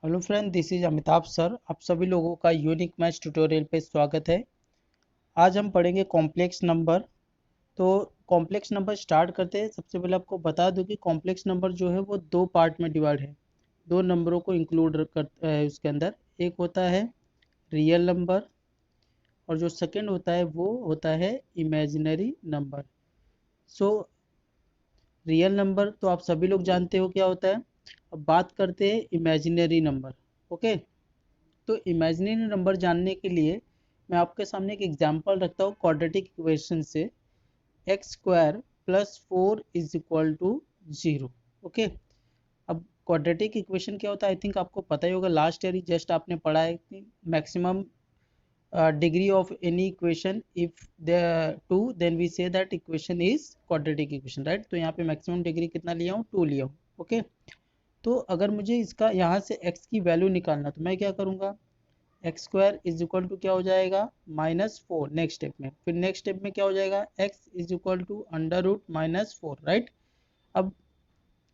Hello friend, this is Amitabh sir. आप सभी लोगों का यूनिक मैथ्स ट्यूटोरियल पे स्वागत है। आज हम पढ़ेंगे कॉम्प्लेक्स नंबर। तो कॉम्प्लेक्स नंबर स्टार्ट करते हैं। सबसे पहले आपको बता दूं कि कॉम्प्लेक्स नंबर जो है वो दो पार्ट में डिवाइड है। दो नंबरों को इंक्लूड करता है उसके अंदर। एक होता है रियल नंबर और जो सेकंड होता है वो होता है imaginary number. So real number तो आप सभी लोग जानते हो क्या होता है। अब बात करते हैं इमेजिनरी नंबर। ओके, तो इमेजिनरी नंबर जानने के लिए मैं आपके सामने एक एग्जांपल रखता हूँ क्वाड्रेटिक इक्वेशन से। X square plus 4 is equal to 0। Okay, अब क्वाड्रेटिक इक्वेशन क्या होता है आई थिंक आपको पता ही होगा। लास्ट ईयर ही जस्ट आपने पढ़ा है कि maximum degree of any equation if the two then we say that equation is quadratic equation, right. तो यहाँ पे मैक्सिमम डिग्री कितना लिया हूँ, 2 लिया हूँ। ओके, तो अगर मुझे इसका यहाँ से x की वैल्यू निकालना तो मैं क्या करूँगा, x square is equal to क्या हो जाएगा, -4। नेक्स्ट स्टेप में फिर नेक्स्ट स्टेप में क्या हो जाएगा, x is equal to under root -4, right. अब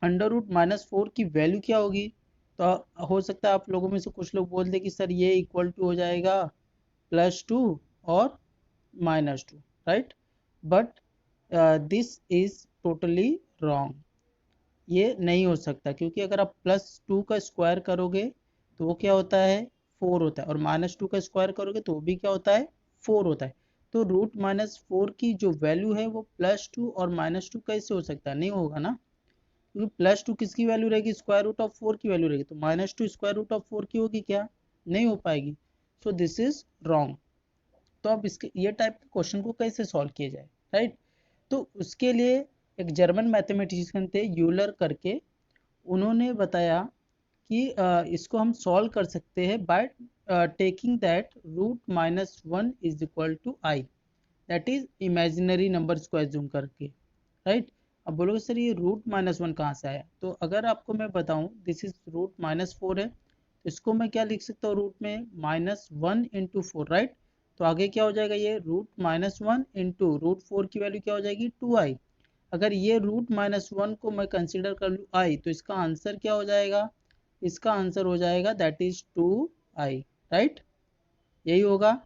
अंडर रूट -4 की वैल्यू क्या होगी, तो हो सकता है आप लोगों में से कुछ लोग बोल दे कि सर ये इक्वल टू हो जाएगा +2 और -2, right. But this is totally wrong. ये नहीं हो सकता क्योंकि अगर आप +2 का स्क्वायर करोगे तो वो क्या होता है, 4 होता है, और -2 का स्क्वायर करोगे तो वो भी क्या होता है, 4 होता है। तो रूट -4 की जो वैल्यू है वो +2 और -2 कैसे हो सकता है, नहीं होगा ना। क्योंकि +2 किसकी वैल्यू रहेगी, स्क्वायर रूट ऑफ 4 की वैल्यू रहेगी, तो -2 स्क्वायर रूट ऑफ 4 की होगी क्या, नहीं हो पाएगी। सो दिस इज रॉन्ग। तो अब इसके ये टाइप के क्वेश्चन को कैसे सॉल्व किया जाए, राइट। तो उसके लिए एक जर्मन मैथमेटिशियन थे यूलर करके, उन्होंने बताया कि इसको हम सॉल्व कर सकते हैं by taking that root -1 is equal to i, that is imaginary numbers को एज्यूम करके, राइट। अब बोलोगे सर ये रूट -1 कहाँ से आया, तो अगर आपको मैं बताऊं दिस इज रूट-4 है, तो इसको मैं क्या लिख सकता हूँ, रूट में -1 × 4, राइट। तो आगे क्या हो जाएगा, ये रूट-1 इंटू रूट-4 की वैल्यू क्या हो जाएगी, 2i। अगर ये रूट-1 को मैं कंसिडर कर लूँ आई, तो इसका आंसर क्या हो जाएगा, इसका आंसर हो जाएगा दैट इज 2i, राइट। यही होगा,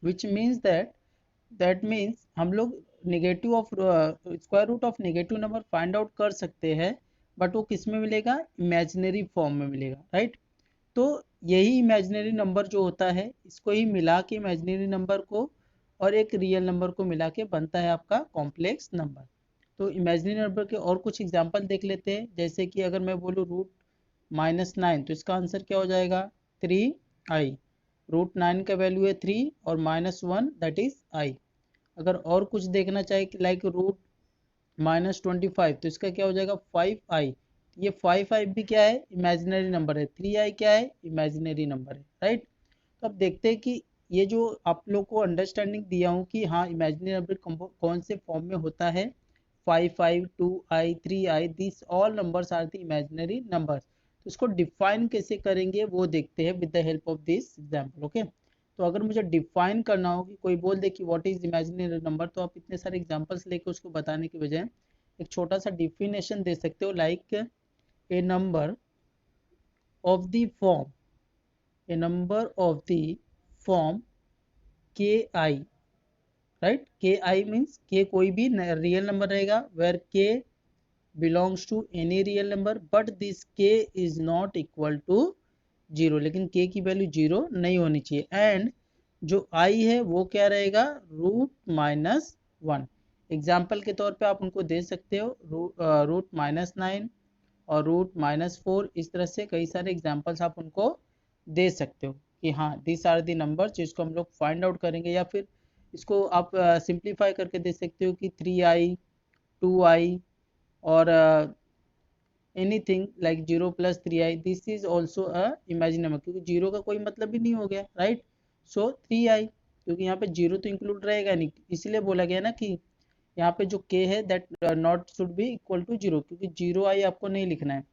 विच मीन्स दैट मीन्स हम लोग negative of square root of negative number find out कर सकते हैं, बट वो किस में मिलेगा, इमेजिनरी फॉर्म में मिलेगा, राइट। तो यही इमेजिनरी नंबर जो होता है इसको ही मिला के इमेजिनरी नंबर को और एक रियल नंबर को मिला के बनता है आपका कॉम्प्लेक्स नंबर। तो इमेजिनरी नंबर के और कुछ एग्जांपल देख लेते हैं। जैसे कि अगर मैं बोलूँ रूट-9, तो इसका आंसर क्या हो जाएगा, 3i। रूट-9 का वैल्यू है 3 और -1 दैट इज i। अगर और कुछ देखना चाहे कि लाइक रूट-25, तो इसका क्या हो जाएगा, 5i। ये 5i भी क्या है, इमेजिनरी नंबर है। 3i क्या है, इमेजिनरी नंबर है, राइट। तो अब देखते हैं कि ये जो आप लोग को अंडरस्टैंडिंग दिया हूँ कि हाँ इमेजिनरी नंबर कौन से फॉर्म में होता है, 5i, 2i, 3i, this all numbers are the imaginary numbers. तो इसको डिफाइन कैसे करेंगे वो देखते हैं with the help of this example. Okay, तो अगर मुझे डिफाइन करना हो कि कोई बोल दे कि व्हाट इज इमेजिनरी नंबर, तो आप इतने सारे एग्जांपल्स लेके उसको बताने की बजाय एक छोटा सा डिफिनेशन दे सकते हो, like a number of the form, a number of the form k i, right. K i means k कोई भी रियल नंबर रहेगा, where k belongs to any real number, but this k is not equal to 0, लेकिन के की value 0 नहीं होनी चाहिए। And जो आई है वो क्या रहेगा, रूट-1। एग्जाम्पल के तौर पे आप उनको दे सकते हो, रूट-9 और रूट-4। इस तरह से कई सारे एग्जाम्पल्स आप उनको दे सकते हो कि हाँ दिस आर दी नंबर्स जिसको हम लोग फाइंड आउट करेंगे। या फिर इसको आप सिंप्लीफाई करके दे सकते हो कि 3i, 2i और anything like 0 + 3i, this is also a imaginary number, क्योंकि जीरो का कोई मतलब ही नहीं हो गया, राइट। सो 3i, क्योंकि यहाँ पे जीरो तो इंक्लूड रहेगा नहीं, इसीलिए बोला गया ना कि यहाँ पे जो k है that not should be equal to 0, क्योंकि 0i आपको नहीं लिखना है,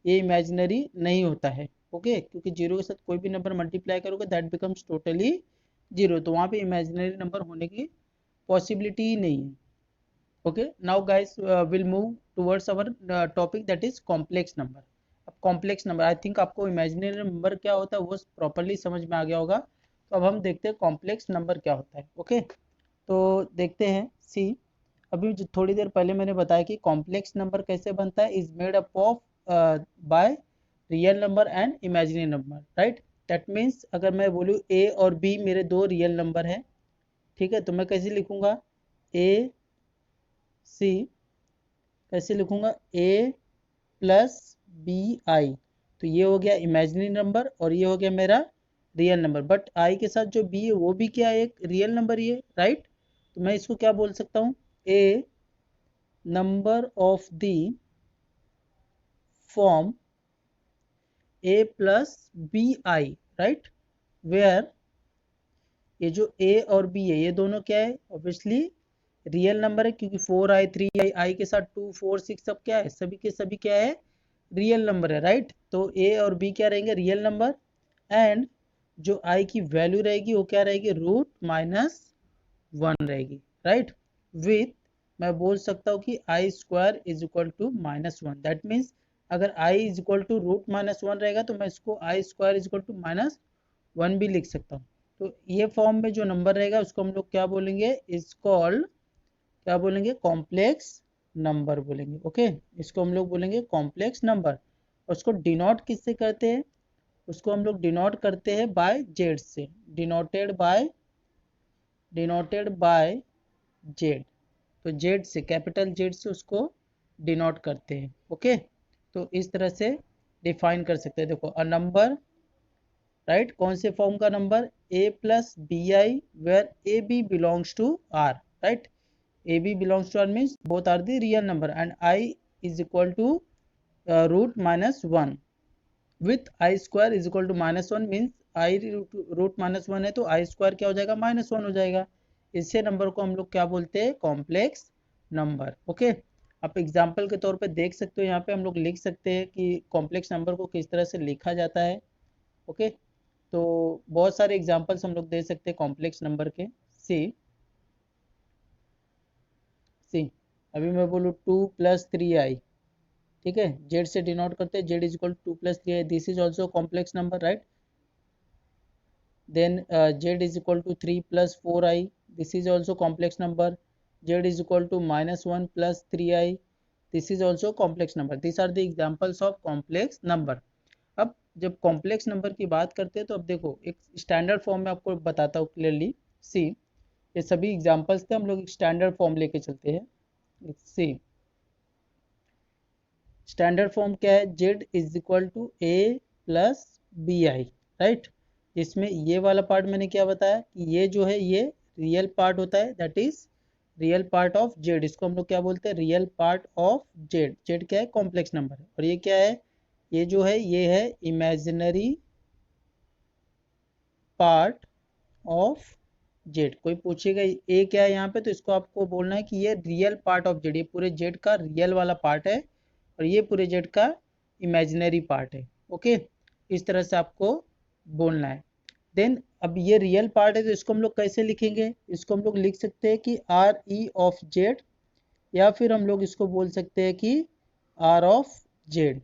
ये इमेजिनरी नहीं होता है। ओके, क्योंकि जीरो के साथ कोई भी नंबर मल्टीप्लाई करोगे दैट बिकम्स टोटली 0, तो वहाँ पे इमेजिनरी नंबर होने की पॉसिबिलिटी ही नहीं है। Okay, now guys, we'll move towards our topic, that is complex number. अब कॉम्प्लेक्स नंबर, आई थिंक आपको इमेजिनरी नंबर क्या होता है वो प्रॉपरली समझ में आ गया होगा। तो अब हम देखते हैं कॉम्प्लेक्स नंबर क्या होता है। ओके, तो देखते हैं। सी, अभी जो थोड़ी देर पहले मैंने बताया कि कॉम्प्लेक्स नंबर कैसे बनता है, is made up of by real number and imaginary number, right. That means अगर मैं बोलूँ ए और बी मेरे दो रियल नंबर हैं, ठीक है, तो मैं कैसे लिखूंगा, ए सी, कैसे लिखूंगा, ए प्लस बी आई। तो ये हो गया इमेजिनरी नंबर और ये हो गया मेरा रियल नंबर, बट आई के साथ जो बी है वो भी क्या है, एक रियल नंबर ही है, राइट। तो मैं इसको क्या बोल सकता हूँ, a number of the form a plus b i, right, where ये जो ए और बी है ये दोनों क्या है, ऑब्वियसली रियल नंबर है, क्योंकि 4 आई 3 आई, आई के साथ 2 4 6 सब क्या है, सभी के सभी क्या है, रियल नंबर है, राइट। तो ए और बी क्या रहेंगे, रियल नंबर, एंड जो आई की वैल्यू रहेगी वो क्या रहेगी, रूट माइनस 1 रहेगी, राइट। विथ, मैं बोल सकता हूँ कि i square is equal to -1, that means अगर i is equal to root -1 रहेगा तो मैं इसको i square is equal to -1 भी लिख सकता हूँ। तो ये फॉर्म में जो नंबर रहेगा उसको हम लोग क्या बोलेंगे, इज कॉल्ड, क्या बोलेंगे, कॉम्प्लेक्स नंबर बोलेंगे। ओके, इसको हम लोग बोलेंगे कॉम्प्लेक्स नंबर। और उसको डिनोट किससे करते हैं, उसको हम लोग डिनोट करते हैं बाय जेड से, डिनोटेड बाय जेड। तो जेड से, कैपिटल जेड से उसको डिनोट करते हैं। ओके, तो इस तरह से डिफाइन कर सकते हैं। देखो, अ नंबर, राइट, कौन से फॉर्म का number, a plus b i where a b belongs to r, right. A b belongs to r means both are the real number and i is equal to root -1 with i square is equal to -1 means i root -1 है तो i square क्या हो जाएगा, -1 हो जाएगा। इससे number को हम लोग क्या बोलते हैं, कॉम्प्लेक्स नंबर। ओके, आप एग्जाम्पल के तौर पे देख सकते हो, यहाँ पे हम लोग लिख सकते हैं कि कॉम्प्लेक्स नंबर को किस तरह से लिखा जाता है। ओके, तो बहुत सारे एग्जाम्पल्स हम लोग दे सकते हैं कॉम्प्लेक्स नंबर के। सी सी अभी मैं बोलूँ 2 + 3i, ठीक है, जेड से डिनोट करते हैं, z is equal to 2 + 3i, this is also complex number, right. Then z is equal to 3 + 4i, this is also complex number. Z is equal to -1 + 3i, this is also complex number. This are the examples of complex number. अब जब complex number की बात करते हैं तो अब देखो एक स्टैंडर्ड फॉर्म में आपको बताता हूँ क्लियरली। सी, ये सभी एग्जाम्पल्स थे, हम लोग एक स्टैंडर्ड फॉर्म लेके चलते हैं। सी, स्टैंडर्ड फॉर्म क्या है, z is equal to a plus b i, right. इसमें ये वाला पार्ट मैंने क्या बताया कि ये जो है ये रियल पार्ट होता है, that is real part of Z, इसको हम लोग क्या बोलते हैं, real part of Z. Z क्या है, कॉम्प्लेक्स नंबर है। और ये क्या है, ये जो है ये है इमेजिनरी पार्ट ऑफ जेड। कोई पूछेगा ए क्या है यहाँ पे, तो इसको आपको बोलना है कि ये रियल पार्ट ऑफ जेड, ये पूरे जेड का रियल वाला पार्ट है और ये पूरे जेड का इमेजिनरी पार्ट है। ओके, इस तरह से आपको बोलना है। देन अब ये रियल पार्ट है तो इसको हम लोग कैसे लिखेंगे, इसको हम लोग लिख सकते हैं कि आर ई ऑफ जेड, या फिर हम लोग इसको बोल सकते हैं कि r of Z,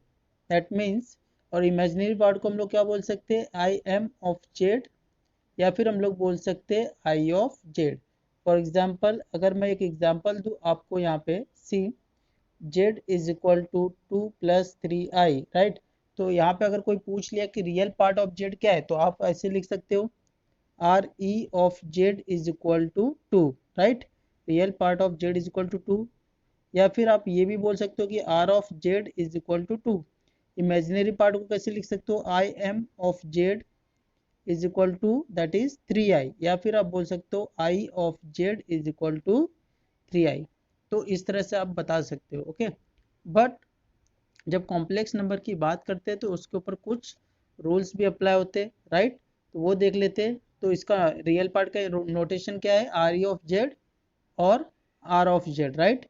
that means. और इमेजिनरी पार्ट को हम लोग क्या बोल सकते हैं, आई एम ऑफ जेड, या फिर हम लोग बोल सकते हैं i of z. For example, अगर मैं एक एग्जाम्पल दूँ आपको यहाँ पे, c, z is equal to 2 + 3i, right. तो यहाँ पे अगर कोई पूछ लिया कि रियल पार्ट ऑफ जेड क्या है, तो आप ऐसे लिख सकते हो, r e of z is equal to 2, right. Real part of z is equal to 2। या फिर आप ये भी बोल सकते हो कि r of z is equal to 2। Imaginary part को कैसे लिख सकते हो, i m of z is equal to that is 3i, या फिर आप बोल सकते हो i of z is equal to 3i। तो इस तरह से आप बता सकते हो। ओके, बट जब कॉम्प्लेक्स नंबर की बात करते हैं तो उसके ऊपर कुछ रूल्स भी अप्लाई होते हैं, राइट। तो वो देख लेते हैं। तो इसका रियल पार्ट का नोटेशन क्या है, आर ई ऑफ जेड और आर ऑफ जेड, राइट।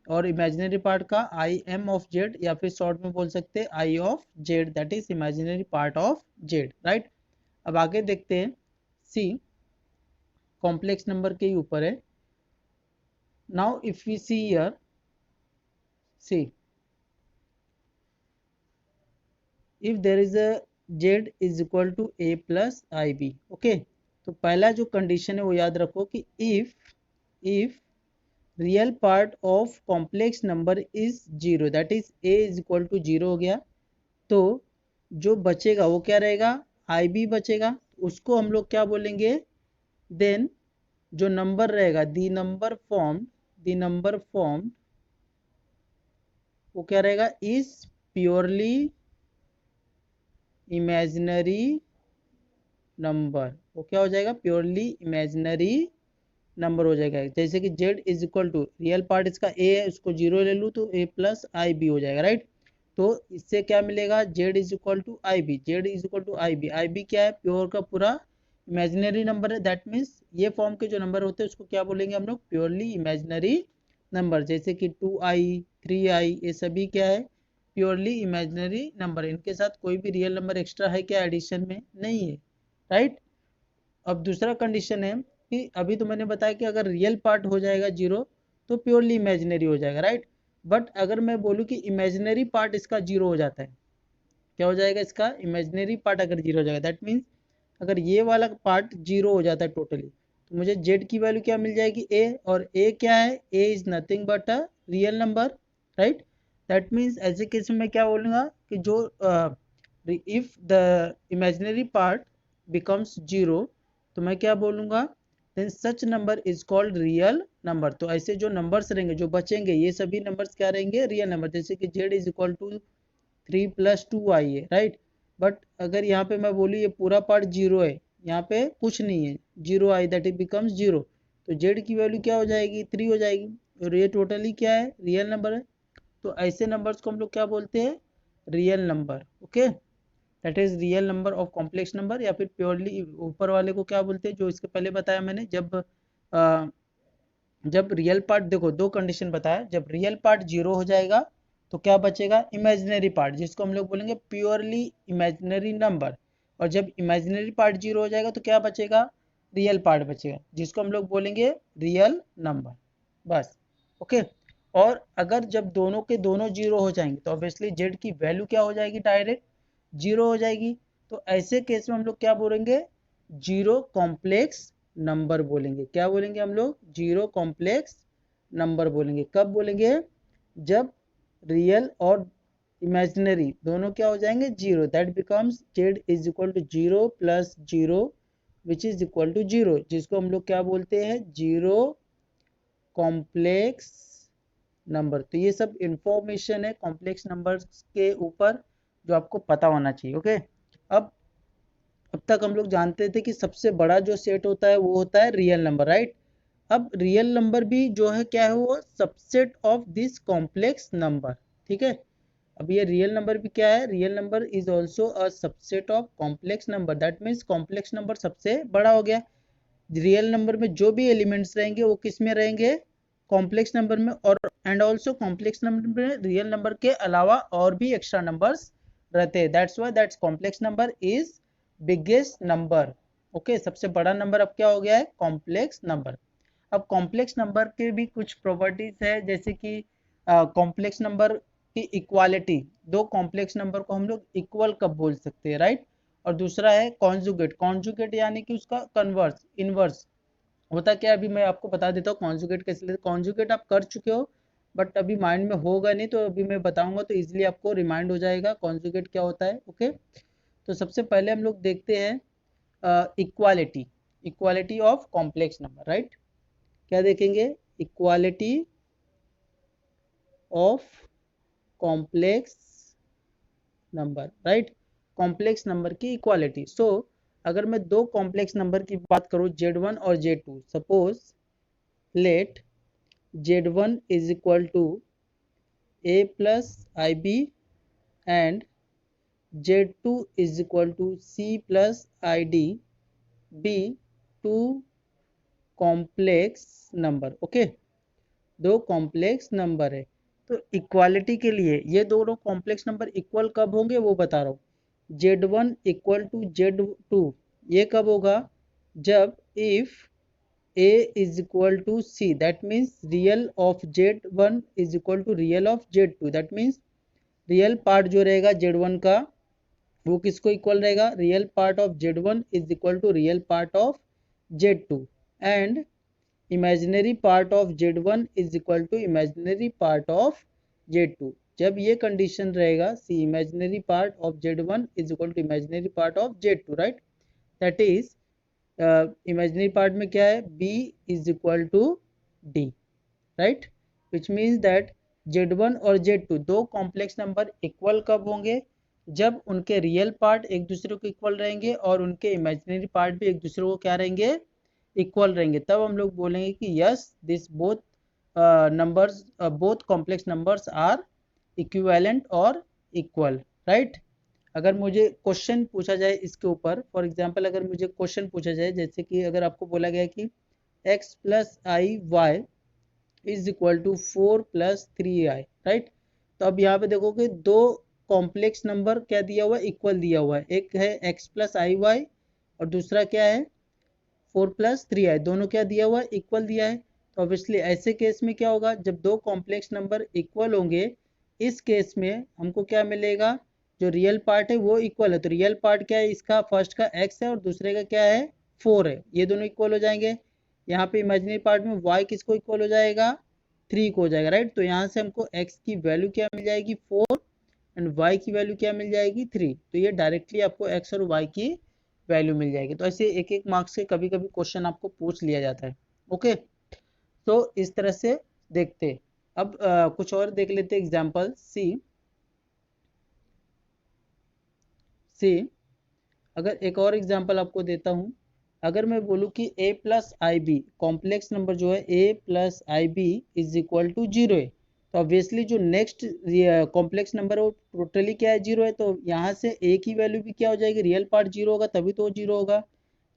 और इमेजिनरी पार्ट का आई एम ऑफ जेड, या फिर शॉर्ट में बोल सकते हैं i of Z, that is imaginary part of z, right. अब आगे देखते हैं। सी, कॉम्प्लेक्स नंबर के ही ऊपर है। Now if we see here, see, if there is a z is equal to a plus I B. Okay, तो पहला जो कंडीशन है वो याद रखो कि if real part of complex number is zero, that is a is equal to zero हो गया, तो जो बचेगा वो क्या रहेगा, आई बी बचेगा। उसको हम लोग क्या बोलेंगे, देन जो नंबर रहेगा द नंबर फॉर्म वो क्या रहेगा, इज प्योरली इमेजिनरी नंबर। वो क्या हो जाएगा, प्योरली इमेजिनरी नंबर हो जाएगा। जैसे कि z is equal to real part इसका a है, उसको जीरो ले लूँ तो a प्लस आई बी हो जाएगा, राइट। तो इससे क्या मिलेगा, z is equal to i b, z is equal to i b क्या है, प्योर का पूरा इमेजिनरी नंबर है। दैट मीन्स ये फॉर्म के जो नंबर होते हैं उसको क्या बोलेंगे हम लोग, प्योरली इमेजिनरी नंबर। जैसे कि 2i 3i ये सभी क्या है, प्योरली इमेजिनरी नंबर। इनके साथ कोई भी रियल नंबर एक्स्ट्रा है क्या एडिशन में, नहीं है, राइट। अब दूसरा कंडीशन है कि अभी तो मैंने बताया कि अगर रियल पार्ट हो जाएगा जीरो तो प्योरली इमेजिनरी हो जाएगा, राइट। बट अगर मैं बोलूँ कि इमेजिनरी पार्ट इसका जीरो हो जाता है, क्या हो जाएगा, इसका इमेजिनरी पार्ट अगर जीरो हो जाएगा, दैट मीन्स अगर ये वाला पार्ट जीरो हो जाता है टोटली, तो मुझे जेड की वैल्यू क्या मिल जाएगी, ए। और ए क्या है, a is nothing but a real number, right. That means ऐसे केस में मैं क्या बोलूँगा कि जो if the imaginary part becomes zero, तो मैं क्या बोलूँगा, then such number is called real number. तो ऐसे जो नंबर्स रहेंगे जो बचेंगे ये सभी नंबर्स क्या रहेंगे, रियल नंबर। जैसे कि z is equal to 3 + 2i है, राइट। बट अगर यहाँ पे मैं बोलूँ ये पूरा पार्ट जीरो है, यहाँ पे कुछ नहीं है, zero I, that it becomes zero, तो जेड की वैल्यू क्या हो जाएगी, 3 हो जाएगी। और ये टोटली क्या है, रियल नंबर है। तो ऐसे नंबर्स को हम लोग क्या बोलते हैं, real number. Okay, that is real number of complex number. या फिर प्योरली ऊपर वाले को क्या बोलते हैं, जो इसके पहले बताया मैंने, जब रियल पार्ट, देखो दो कंडीशन बताया, जब रियल पार्ट जीरो हो जाएगा तो क्या बचेगा, इमेजिनरी पार्ट, जिसको हम लोग बोलेंगे प्योरली इमेजिनरी नंबर। और जब इमेजिनरी पार्ट जीरो हो जाएगा तो क्या बचेगा, रियल पार्ट बचेगा, जिसको हम लोग बोलेंगे रियल नंबर, बस। ओके, और अगर जब दोनों के दोनों जीरो हो जाएंगे तो ऑब्वियसली जेड की वैल्यू क्या हो जाएगी, डायरेक्ट जीरो हो जाएगी। तो ऐसे केस में हम लोग क्या बोलेंगे, जीरो कॉम्प्लेक्स नंबर बोलेंगे। क्या बोलेंगे हम लोग, जीरो कॉम्प्लेक्स नंबर बोलेंगे। कब बोलेंगे, जब रियल और इमेजिनरी दोनों क्या हो जाएंगे, zero, that becomes z is equal to zero plus zero which is equal to zero, जिसको हम लोग क्या बोलते हैं, जीरो कॉम्प्लेक्स नंबर। तो ये सब इंफॉर्मेशन है कॉम्प्लेक्स नंबर्स के ऊपर जो आपको पता होना चाहिए। ओके, अब तक हम लोग जानते थे कि सबसे बड़ा जो सेट होता है वो होता है रियल नंबर, राइट। अब रियल नंबर भी जो है क्या है, वो subset of this complex number, ठीक है। अब ये रियल नंबर भी क्या है, real number is also a subset of complex number. That means complex number सबसे बड़ा हो गया। रियल नंबर में जो भी एलिमेंट्स रहेंगे वो किस में रहेंगे, कॉम्प्लेक्स नंबर में। और एंड ऑल्सो कॉम्प्लेक्स नंबर में रियल नंबर के अलावा और भी एक्स्ट्रा नंबर्स रहते हैं। That's why that's complex number is biggest number. Okay, सबसे बड़ा नंबर अब क्या हो गया है, कॉम्प्लेक्स नंबर। अब कॉम्प्लेक्स नंबर के भी कुछ प्रॉपर्टीज है, जैसे कि कॉम्प्लेक्स नंबर की इक्वालिटी, दो कॉम्प्लेक्स नंबर को हम लोग इक्वल कब बोल सकते हैं, राइट। और दूसरा है कॉन्जुगेट, कॉन्जुगेट यानी कि उसका कन्वर्स, इनवर्स होता क्या है, अभी मैं आपको बता देता हूँ कॉन्जुगेट कैसे लेते। कॉन्जुगेट आप कर चुके हो बट अभी माइंड में होगा नहीं, तो अभी मैं बताऊंगा तो इजीली आपको रिमाइंड हो जाएगा कॉन्जुगेट क्या होता है। ओके, तो सबसे पहले हम लोग देखते हैं equality, equality of complex number, right. क्या देखेंगे, equality of complex number, right. Complex number की इक्वालिटी। सो अगर मैं दो कॉम्प्लेक्स नंबर की बात करूं, Z1 और Z2, suppose let Z1 is equal to a plus I b and Z2 is equal to c plus I d be two complex number. Okay, दो complex number है। तो इक्वालिटी के लिए ये दोनों कॉम्प्लेक्स नंबर इक्वल कब होंगे वो बता रहा हूँ। Z1 इक्वल टू Z2 ये कब होगा, जब if a is equal to c, that means real of Z1 is equal to real of Z2। That means real part जो रहेगा Z1 का वो किसको इक्वल रहेगा, real part of Z1 is equal to real part of Z2 and imaginary part of Z1 is equal to imaginary part of Z2। जब ये condition रहेगा, see imaginary part of Z1 is equal to imaginary part of Z2, right, that is imaginary part में क्या है, B is equal to D, right, which means that Z1 और Z2 दो complex number equal कब होंगे, जब उनके real part एक दूसरे को इक्वल रहेंगे और उनके इमेजिनरी पार्ट भी एक दूसरे को क्या रहेंगे, इक्वल रहेंगे। तब हम लोग बोलेंगे कि yes this both numbers, both complex numbers are equivalent और इक्वल, राइट। अगर मुझे क्वेश्चन पूछा जाए इसके ऊपर, फॉर एग्जांपल अगर मुझे क्वेश्चन पूछा जाए, जैसे कि अगर आपको बोला गया कि x plus i y is equal to 4 plus 3i, right, तो अब यहाँ पे देखोगे दो कॉम्प्लेक्स नंबर क्या दिया हुआ है, इक्वल दिया हुआ है, एक है x प्लस आई वाई और दूसरा क्या है 4 प्लस 3i, दोनों क्या दिया हुआ है, इक्वल दिया है। तो ऑब्वियसली ऐसे केस में क्या होगा, जब दो कॉम्प्लेक्स नंबर इक्वल होंगे, इस केस में हमको क्या मिलेगा, जो रियल पार्ट है वो इक्वल है, तो रियल पार्ट क्या है इसका, फर्स्ट का x है और दूसरे का क्या है 4 है, ये दोनों इक्वल हो जाएंगे। यहाँ पे इमेजिनरी पार्ट में y किसको इक्वल हो जाएगा, 3 को हो जाएगा, राइट। तो यहाँ से हमको x की वैल्यू क्या मिल जाएगी 4 एंड y की वैल्यू क्या मिल जाएगी 3, तो ये डायरेक्टली आपको x और y की वैल्यू मिल जाएगी। तो ऐसे एक एक मार्क्स से कभी कभी क्वेश्चन आपको पूछ लिया जाता है, ओके। तो इस तरह से देखते, अब कुछ और देख लेते एग्जाम्पल। सी अगर एक और एग्जांपल आपको देता हूं, अगर मैं बोलूं कि a plus I b complex number जो है a plus I b is equal to 0 है, तो ऑब्वियसली जो नेक्स्ट कॉम्प्लेक्स नंबर है वो टोटली क्या है 0 है, तो यहाँ से a की वैल्यू भी क्या हो जाएगी, रियल पार्ट 0 होगा तभी तो 0 होगा,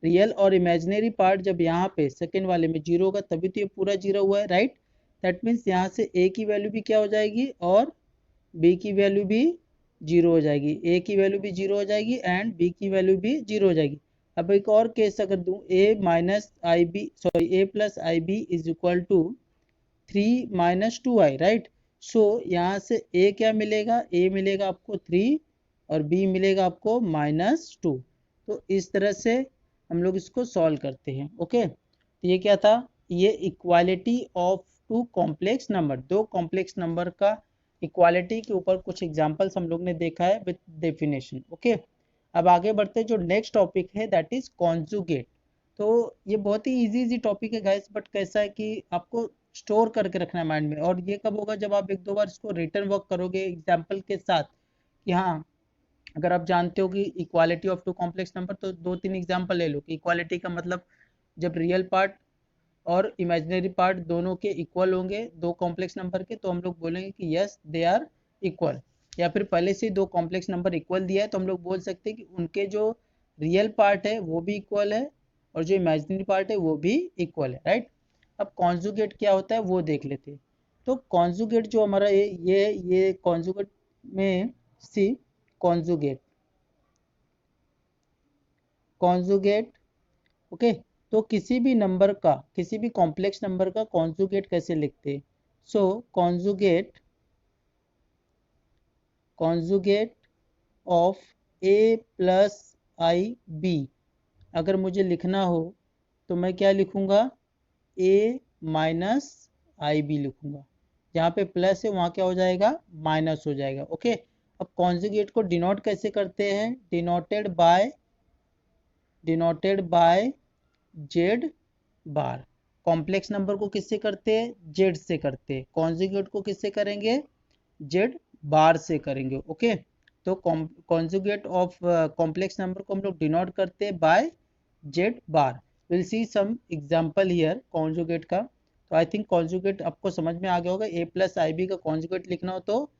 रियल और इमेजिनरी पार्ट जब यहाँ पे सेकेंड वाले में 0 होगा तभी तो ये पूरा 0 हुआ है, राइट। दैट मीन्स यहाँ से a की वैल्यू भी क्या हो जाएगी और b की वैल्यू भी 0 हो जाएगी, a की वैल्यू भी 0 हो जाएगी एंड b की वैल्यू भी 0 हो जाएगी। अब एक और केस अगर दूं, a minus I b sorry a plus I b is equal to 3 minus 2i, right. So यहाँ से a क्या मिलेगा, a मिलेगा आपको 3 और b मिलेगा आपको -2। तो इस तरह से हम लोग इसको सॉल्व करते हैं, ओके। तो ये क्या था, ये equality of two complex number, दो कॉम्प्लेक्स नंबर का इक्वालिटी के ऊपर कुछ एग्जांपल्स हम लोग ने देखा है विद डेफिनेशन, ओके। अब आगे बढ़ते हैं, जो नेक्स्ट टॉपिक है दैट इज कॉन्जुगेट। तो ये बहुत ही इजी टॉपिक है गाइस, बट कैसा है कि आपको स्टोर करके रखना है माइंड में, और ये कब होगा, जब आप एक दो बार इसको रिटर्न वर्क करोगे एग्जाम्पल के साथ कि हाँ, अगर आप जानते हो कि equality of two complex number, तो दो तीन एग्जांपल ले लो कि इक्वालिटी का मतलब जब रियल पार्ट और इमेजिनरी पार्ट दोनों के इक्वल होंगे दो कॉम्प्लेक्स नंबर के, तो हम लोग बोलेंगे कि यस दे आर इक्वल। या फिर पहले से दो कॉम्प्लेक्स नंबर इक्वल दिया है तो हम लोग बोल सकते हैं कि उनके जो रियल पार्ट है वो भी इक्वल है और जो इमेजिनरी पार्ट है वो भी इक्वल है, राइट। अब कॉन्जुगेट क्या होता है वो देख लेते हैं। तो कॉन्जुगेट जो हमारा ये कॉन्जुगेट में सी कॉन्जुगेट कॉन्जुगेट ओके। तो किसी भी नंबर का, किसी भी कॉम्प्लेक्स नंबर का कॉन्जुगेट कैसे लिखते हैं, so conjugate of a plus I b अगर मुझे लिखना हो तो मैं क्या लिखूंगा, a माइनस आई बी लिखूंगा, जहाँ पे प्लस है वहाँ क्या हो जाएगा माइनस हो जाएगा, ओके। अब कॉन्जुगेट को डिनोट कैसे करते हैं, denoted by z bar. Complex number को किससे करते हैं, जेड से करते हैं, कॉन्जुगेट को किससे करेंगे, जेड बार से करेंगे, ओके। तो कॉन्जुगेट ऑफ कॉम्प्लेक्स नंबर को हम लोग डिनोट करते हैं by z bar. Will see some example here conjugate का। तो आई थिंक कॉन्जुगेट आपको समझ में आ गया होगा, a प्लस आई बी का कॉन्जुगेट लिखना हो तो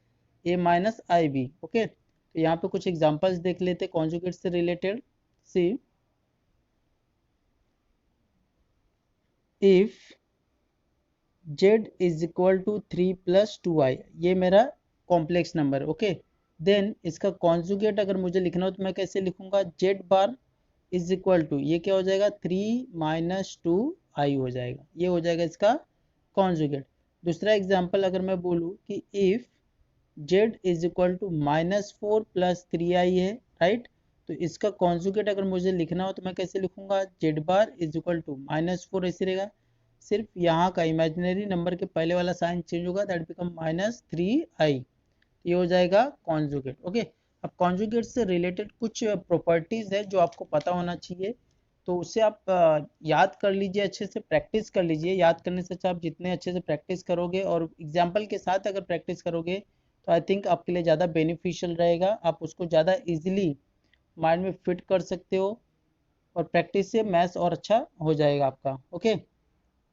a minus I B, okay. तो यहाँ पे कुछ एग्जांपल्स देख लेते हैं कॉन्जुगेट से रिलेटेड। See if z is equal to 3 plus 2i, ये मेरा कॉम्प्लेक्स नंबर है, ओके। देन इसका कॉन्जुगेट अगर मुझे लिखना हो तो मैं कैसे लिखूंगा, z bar is equal to, ये क्या हो जाएगा 3 माइनस 2i हो जाएगा, ये हो जाएगा इसका कॉन्जुगेट। दूसरा एग्जांपल अगर मैं बोलूँ कि if z is equal to -4 plus 3i है, राइट। तो इसका कॉन्जुगेट अगर मुझे लिखना हो तो मैं कैसे लिखूंगा, z bar is equal to -4 ऐसे रहेगा, सिर्फ यहाँ का इमेजिनरी नंबर के पहले वाला साइन चेंज होगा, दैट बिकम -3i, ये हो जाएगा कॉन्जुगेट। ओके, अब कॉन्जुगेट से रिलेटेड कुछ प्रॉपर्टीज है जो आपको पता होना चाहिए, तो उसे आप याद कर लीजिए, अच्छे से प्रैक्टिस कर लीजिए। याद करने से अच्छा, आप जितने अच्छे से प्रैक्टिस करोगे और एग्जाम्पल के साथ अगर प्रैक्टिस करोगे तो आई थिंक आपके लिए ज़्यादा बेनिफिशियल रहेगा, आप उसको ज़्यादा इजीली माइंड में फिट कर सकते हो, और प्रैक्टिस से मैथ्स और अच्छा हो जाएगा आपका। Okay,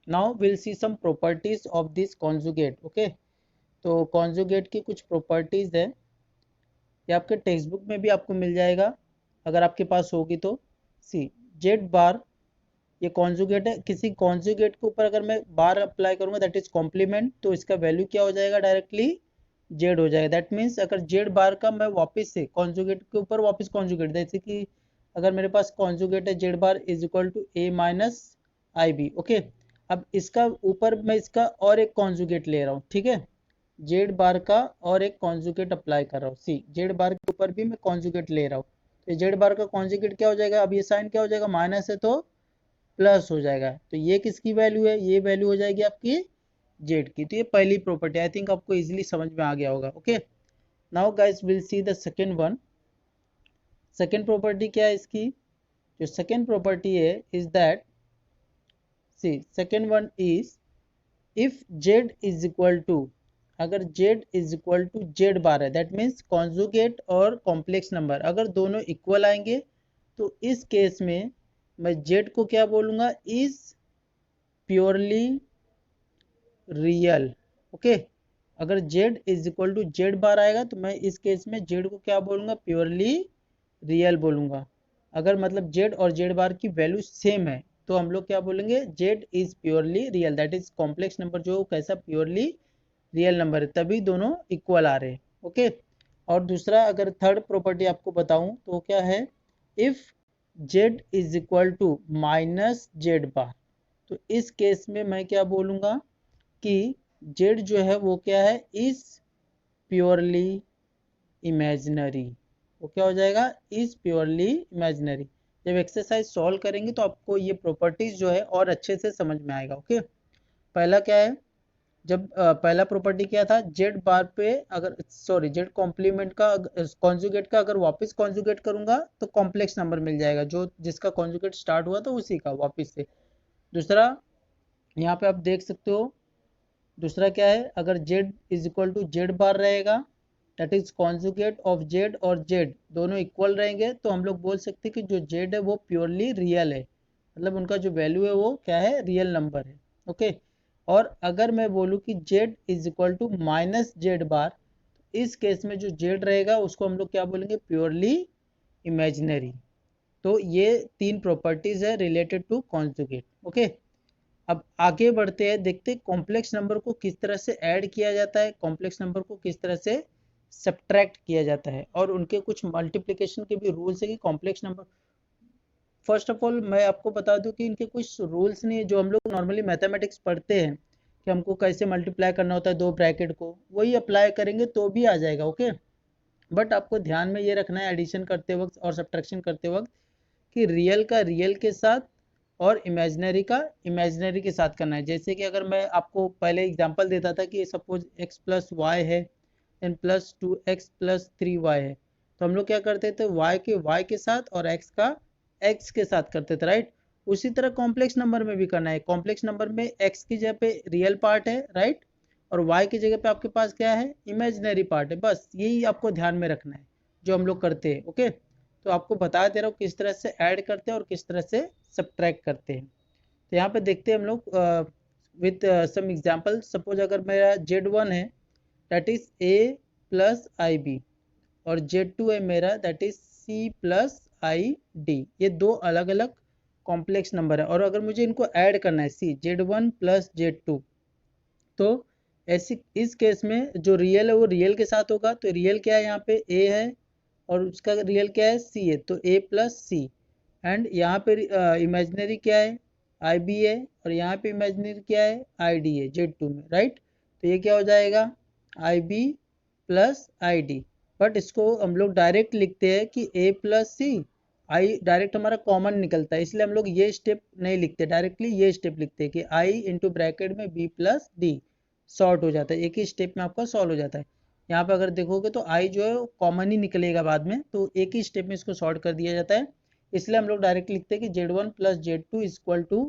now will see some properties of this conjugate. Okay, तो कॉन्जुगेट की कुछ प्रॉपर्टीज है, ये आपके टेक्स्ट बुक में भी आपको मिल जाएगा अगर आपके पास होगी तो। सी, जेड बार ये कॉन्जुगेट है, किसी कॉन्जुगेट के ऊपर अगर मैं बार अप्लाई करूंगा दैट इज कॉम्प्लीमेंट, तो इसका वैल्यू क्या हो जाएगा, डायरेक्टली जेड हो जाएगा। दैट मीन्स अगर जेड बार का मैं वापस से कॉन्जुगेट के ऊपर वापस कॉन्जुगेट, जैसे कि अगर मेरे पास कॉन्जुगेट है Z bar is equal to A minus I B. Okay, अब इसका ऊपर मैं इसका और एक कॉन्जुगेट ले रहा हूँ, ठीक है, जेड बार का और एक कॉन्जुगेट अप्लाई कर रहा हूँ। सी, जेड बार के ऊपर भी मैं कॉन्जुगेट ले रहा हूँ, तो जेड बार का कॉन्जुगेट क्या हो जाएगा, अब ये साइन क्या हो जाएगा, माइनस है तो प्लस हो जाएगा, तो ये किसकी वैल्यू है, ये वैल्यू हो जाएगी आपकी जेड की। तो ये पहली प्रॉपर्टी आई थिंक आपको इजीली समझ में आ गया होगा। Okay, now guys will see the second one. Second property क्या है इसकी, जो सेकंड प्रॉपर्टी है is that, see second one is if z is equal to, अगर z is equal to z bar है, दैट मीन्स कॉन्जुगेट और complex number अगर दोनों इक्वल आएंगे, तो इस केस में मैं जेड को क्या बोलूंगा, इज प्योरली रियल। ओके, अगर z is equal to z bar आएगा तो मैं इस केस में जेड को क्या बोलूंगा, प्योरली रियल बोलूंगा। अगर मतलब जेड और जेड बार की वैल्यू सेम है तो हम लोग क्या बोलेंगे, Z is purely real, that is complex number जो कैसा, प्योरली रियल नंबर है, तभी दोनों इक्वल आ रहे हैं। ओके, और दूसरा अगर थर्ड प्रॉपर्टी आपको बताऊं तो क्या है, if z is equal to minus z bar, तो इस केस में मैं क्या बोलूंगा कि जेड जो है वो क्या है, इज प्योरली इमेजिनरी। वो क्या हो जाएगा, इज प्योरली इमेजिनरी। जब एक्सरसाइज सॉल्व करेंगे तो आपको ये प्रॉपर्टीज जो है और अच्छे से समझ में आएगा। ओके, पहला क्या है, जब पहला प्रॉपर्टी क्या था, जेड बार पे अगर सॉरी जेड कॉम्प्लीमेंट का कॉन्जुगेट का अगर वापस कॉन्जुगेट करूंगा तो कॉम्प्लेक्स नंबर मिल जाएगा, जो जिसका कॉन्जुगेट स्टार्ट हुआ तो उसी का वापस से। दूसरा, यहाँ पे आप देख सकते हो, दूसरा क्या है, अगर z is equal to z bar रहेगा, that is conjugate of z और जेड दोनों इक्वल रहेंगे, तो हम लोग बोल सकते हैं कि जो जेड है वो प्योरली रियल है, मतलब उनका जो वैल्यू है वो क्या है, रियल नंबर है। ओके, और अगर मैं बोलूँ कि z is equal to minus z bar, इस केस में जो जेड रहेगा उसको हम लोग क्या बोलेंगे, प्योरली इमेजिनरी। तो ये तीन प्रॉपर्टीज है रिलेटेड टू कॉन्जुगेट। ओके, अब आगे बढ़ते हैं, देखते हैं कॉम्प्लेक्स नंबर को किस तरह से ऐड किया जाता है, कॉम्प्लेक्स नंबर को किस तरह से सब्ट्रैक्ट किया जाता है, और उनके कुछ मल्टीप्लिकेशन के भी रूल्स है कि complex number. First of all मैं आपको बता दूं कि इनके कुछ रूल्स नहीं है, जो हम लोग नॉर्मली मैथमेटिक्स पढ़ते हैं कि हमको कैसे मल्टीप्लाई करना होता है दो ब्रैकेट को, वही अप्लाई करेंगे तो भी आ जाएगा। ओके, बट आपको ध्यान में ये रखना है एडिशन करते वक्त और सब्ट्रैक्शन करते वक्त कि रियल का रियल के साथ और इमेजिनरी का इमेजिनरी के साथ करना है। जैसे कि अगर मैं आपको पहले एग्जांपल देता था कि सपोज x प्लस वाई है and plus 2x plus 3y है, तो हम लोग क्या करते थे, y के साथ और x का x के साथ करते थे, राइट। उसी तरह कॉम्प्लेक्स नंबर में भी करना है, कॉम्प्लेक्स नंबर में x की जगह पे रियल पार्ट है, राइट, और y की जगह पे आपके पास क्या है, इमेजिनरी पार्ट है। बस यही आपको ध्यान में रखना है जो हम लोग करते हैं। ओके, तो आपको बता दे रहा हूँ किस तरह से ऐड करते हैं और किस तरह से सब्ट्रैक्ट करते हैं। तो यहाँ पे देखते हैं हम लोग विथ सम एग्जांपल। सपोज अगर मेरा Z1 है that is A plus I B, और Z2 है मेरा that is C plus I D, ये दो अलग अलग कॉम्प्लेक्स नंबर है, और अगर मुझे इनको ऐड करना है सी Z1 प्लस Z2, तो ऐसी इस केस में जो रियल है वो रियल के साथ होगा, तो रियल क्या है, यहाँ पे A है और उसका रियल क्या है, C है, तो A प्लस सी। एंड यहाँ पे इमेजिनरी क्या है, आई बी है, और यहाँ पे इमेजिनरी क्या है, आई डी है Z2 में, राइट। तो ये क्या हो जाएगा, i b plus I d. But इसको हम लोग डायरेक्ट लिखते हैं कि a plus c, i direct हमारा कॉमन निकलता है, इसलिए हम लोग ये स्टेप नहीं लिखते, डायरेक्टली ये स्टेप लिखते हैं कि i इंटू ब्रैकेट में b प्लस डी, सॉर्ट हो जाता है, एक ही स्टेप में आपका सॉल्व हो जाता है। यहाँ पे अगर देखोगे तो i जो है कॉमन ही निकलेगा बाद में, तो एक ही स्टेप में इसको सॉर्ट कर दिया जाता है, इसलिए हम लोग डायरेक्ट लिखते हैं कि z1 plus z2 is equal to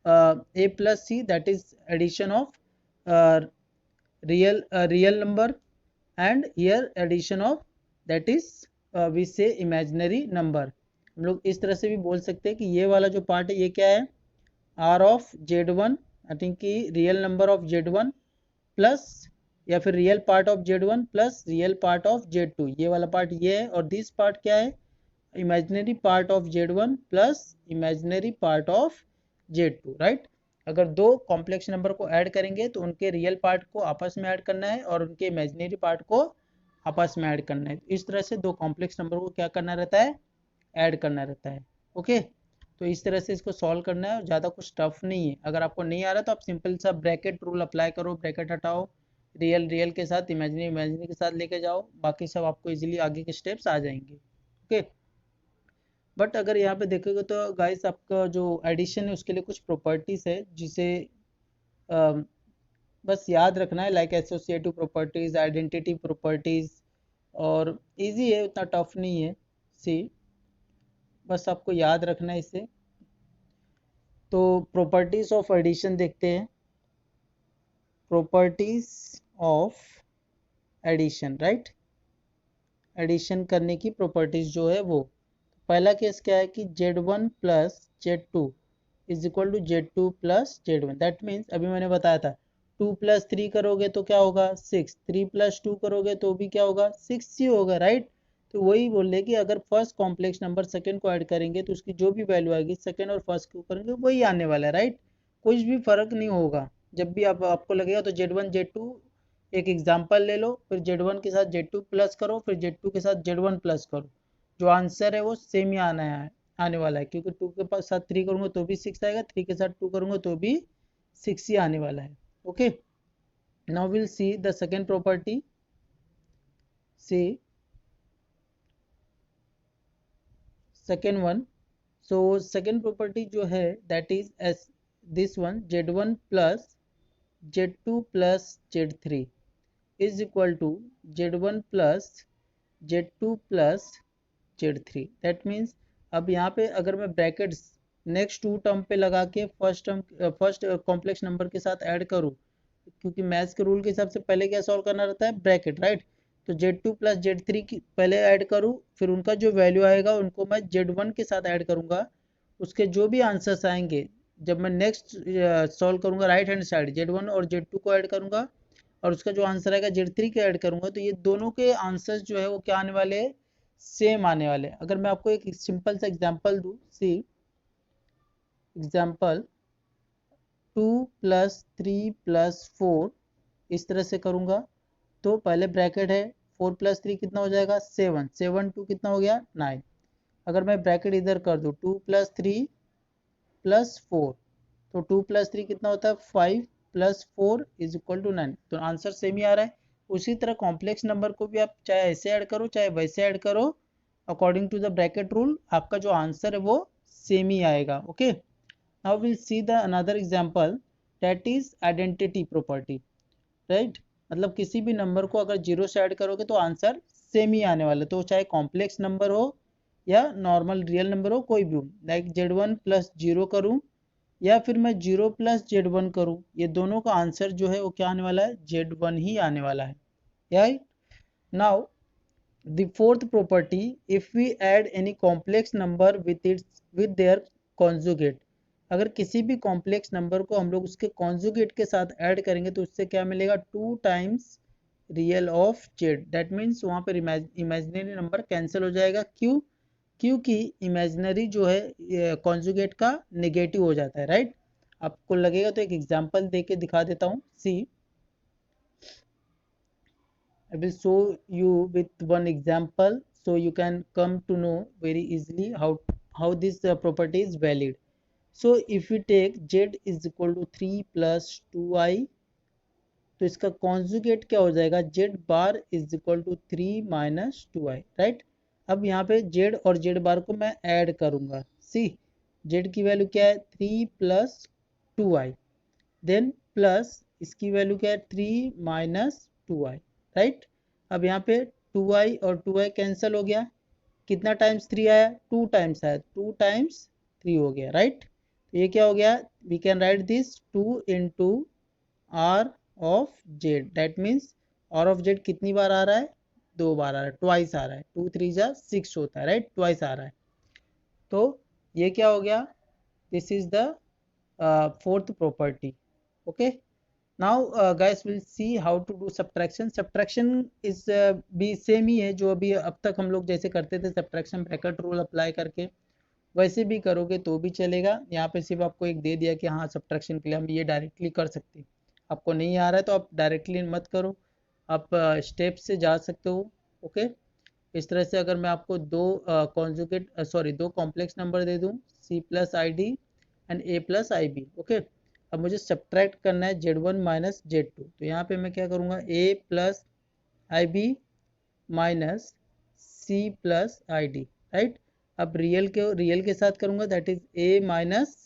a plus C, that is addition of real number, and here addition of that is we say imaginary number। हम लोग इस तरह से भी बोल सकते हैं कि ये वाला जो पार्ट है ये क्या है, r of z1, I think कि real number of z1 plus, या फिर real part of z1 plus real part of z2, ये वाला पार्ट ये है, और दिस पार्ट क्या है, imaginary part of z1 plus imaginary part of z2, right. अगर दो कॉम्प्लेक्स नंबर को ऐड करेंगे तो उनके रियल पार्ट को आपस में ऐड करना है और उनके इमेजिनरी पार्ट को आपस में ऐड करना है, इस तरह से दो कॉम्प्लेक्स नंबर को क्या करना रहता है, ऐड करना रहता है। ओके, तो इस तरह से इसको सॉल्व करना है, ज़्यादा कुछ टफ नहीं है। अगर आपको नहीं आ रहा तो आप सिंपल सा ब्रैकेट रूल अप्लाई करो, ब्रैकेट हटाओ, रियल रियल के साथ इमेजिनरी इमेजिनरी के साथ लेके जाओ, बाकी सब आपको इजीली आगे के स्टेप्स आ जाएंगे। ओके, बट अगर यहाँ पे देखोगे तो गाइस आपका जो एडिशन है उसके लिए कुछ प्रॉपर्टीज है जिसे बस याद रखना है, like associative properties, identity properties, और इजी है, उतना टफ नहीं है। सी, बस आपको याद रखना है इसे। तो प्रॉपर्टीज ऑफ एडिशन देखते हैं, properties of addition, right, addition करने की प्रॉपर्टीज जो है वो, पहला केस क्या है कि z1 plus z2 is equal to z2 plus z1, that means अभी मैंने बताया था 2 प्लस 3 करोगे तो क्या होगा 6, 3 प्लस 2 करोगे तो भी क्या होगा 6 ही होगा, राइट। तो वही बोल रहे कि अगर फर्स्ट कॉम्प्लेक्स नंबर सेकंड को ऐड करेंगे तो उसकी जो भी वैल्यू आएगी सेकंड और फर्स्ट को करेंगे वही आने वाला है, राइट, कुछ भी फर्क नहीं होगा। जब भी आपको लगेगा तो z1 z2 एक एग्जाम्पल ले लो, फिर z1 के साथ z2 प्लस करो, फिर z2 के साथ z1 प्लस करो, जो आंसर है वो सेम ही आने वाला है, क्योंकि 2 के पास साथ 3 करूंगा तो भी 6 आएगा, 3 के साथ 2 करूंगा तो भी 6 ही आने वाला है। Okay, now will see the second property. See second one, so second property जो है that is as this one, z1 plus z2 plus z3 is equal to z1 plus z2 plus z3, that means अब यहाँ पे अगर मैं brackets next to term पे लगा के फर्स्ट कॉम्प्लेक्स नंबर के साथ ऐड करूँ, क्योंकि मैथ्स के रूल के हिसाब से पहले क्या सॉल्व करना रहता है, ब्रैकेट, राइट। तो z2 प्लस z3 की पहले ऐड करूँ, फिर उनका जो वैल्यू आएगा उनको मैं z1 के साथ ऐड करूँगा, उसके जो भी आंसर्स आएंगे जब मैं नेक्स्ट सॉल्व करूँगा राइट हैंड साइड z1 और z2 को ऐड करूँगा, और उसका जो आंसर आएगा z3 के ऐड करूँगा, तो ये दोनों के आंसर्स जो है वो क्या आने वाले हैं, सेम आने वाले। अगर मैं आपको एक सिंपल सा एग्जांपल दूं, सी एग्जांपल 2 प्लस 3 प्लस 4 इस तरह से करूंगा, तो पहले ब्रैकेट है, 4 प्लस 3 कितना हो जाएगा 7, 7 2 कितना हो गया 9। अगर मैं ब्रैकेट इधर कर दूं 2 प्लस 3 प्लस 4, तो 2 प्लस 3 कितना होता है 5 प्लस 4 इज इक्वल टू 9, तो आंसर सेम ही आ रहा है। उसी तरह कॉम्प्लेक्स नंबर को भी आप चाहे ऐसे ऐड करो चाहे वैसे ऐड करो, according to the bracket rule आपका जो आंसर है वो सेम ही आएगा। Okay, now will see the another example, that is identity property, right, मतलब किसी भी नंबर को अगर जीरो से ऐड करोगे तो आंसर सेम ही आने वाला है, तो चाहे कॉम्प्लेक्स नंबर हो या नॉर्मल रियल नंबर हो, कोई भी हो, लाइक z1 प्लस जीरो करूँ या फिर मैं जीरो प्लस z1 करूँ, ये दोनों का आंसर जो है वो क्या आने वाला है, z1 ही आने वाला है, right. Now the fourth property, if we add any complex number with their conjugate, अगर किसी भी कॉम्प्लेक्स नंबर को हम लोग उसके कॉन्जुगेट के साथ ऐड करेंगे तो उससे क्या मिलेगा 2 times real of Z, that means वहाँ पर इमेजिनरी नंबर कैंसिल हो जाएगा। क्यों? क्योंकि इमेजिनरी जो है कॉन्जुगेट का नेगेटिव हो जाता है, राइट। आपको लगेगा तो एक एग्जांपल दे के दिखा देता हूँ। सी, I will show you with one example so you can come to know very easily how this property is valid. So if we take z is equal to 3 plus 2i तो इसका conjugate क्या हो जाएगा, Z bar is equal to 3 minus 2i, right. अब यहाँ पे Z और Z बार को मैं ऐड करूँगा। सी जेड की वैल्यू क्या है 3 प्लस 2i, देन प्लस इसकी वैल्यू क्या है 3 माइनस 2i, राइट। अब यहाँ पे 2i और 2i कैंसिल हो गया, कितना टाइम्स 3 आया, 2 टाइम्स आया, 2 टाइम्स 3 हो गया, राइट। तो ये क्या हो गया, we can write this 2 into R of Z, that means R of Z कितनी बार आ रहा है, 2 बार आ रहा है, ट्वाइस आ रहा है, 2 3 जा 6 होता है, राइट, ट्वाइस आ रहा है। तो ये क्या हो गया, this is the fourth property. Okay, now guys will see how to do subtraction. Subtraction is भी सेम ही है जो अभी अब तक हम लोग जैसे करते थे, subtraction ब्रैकेट रूल अप्लाई करके, वैसे भी करोगे तो भी चलेगा। यहाँ पे सिर्फ आपको एक दे दिया कि हाँ सब्ट्रैक्शन के लिए हम ये डायरेक्टली कर सकते हैं। आपको नहीं आ रहा है तो आप डायरेक्टली मत करो, आप स्टेप से जा सकते हो। ओके, इस तरह से अगर मैं आपको दो कॉन्जुगेट दो कॉम्प्लेक्स नंबर दे दूँ, C plus I D and A plus I B. Okay, अब मुझे सब्ट्रैक्ट करना है Z1 माइनस Z2, तो यहाँ पे मैं क्या करूँगा, a plus I b minus c plus I d, right. अब रियल के साथ करूँगा, that is a minus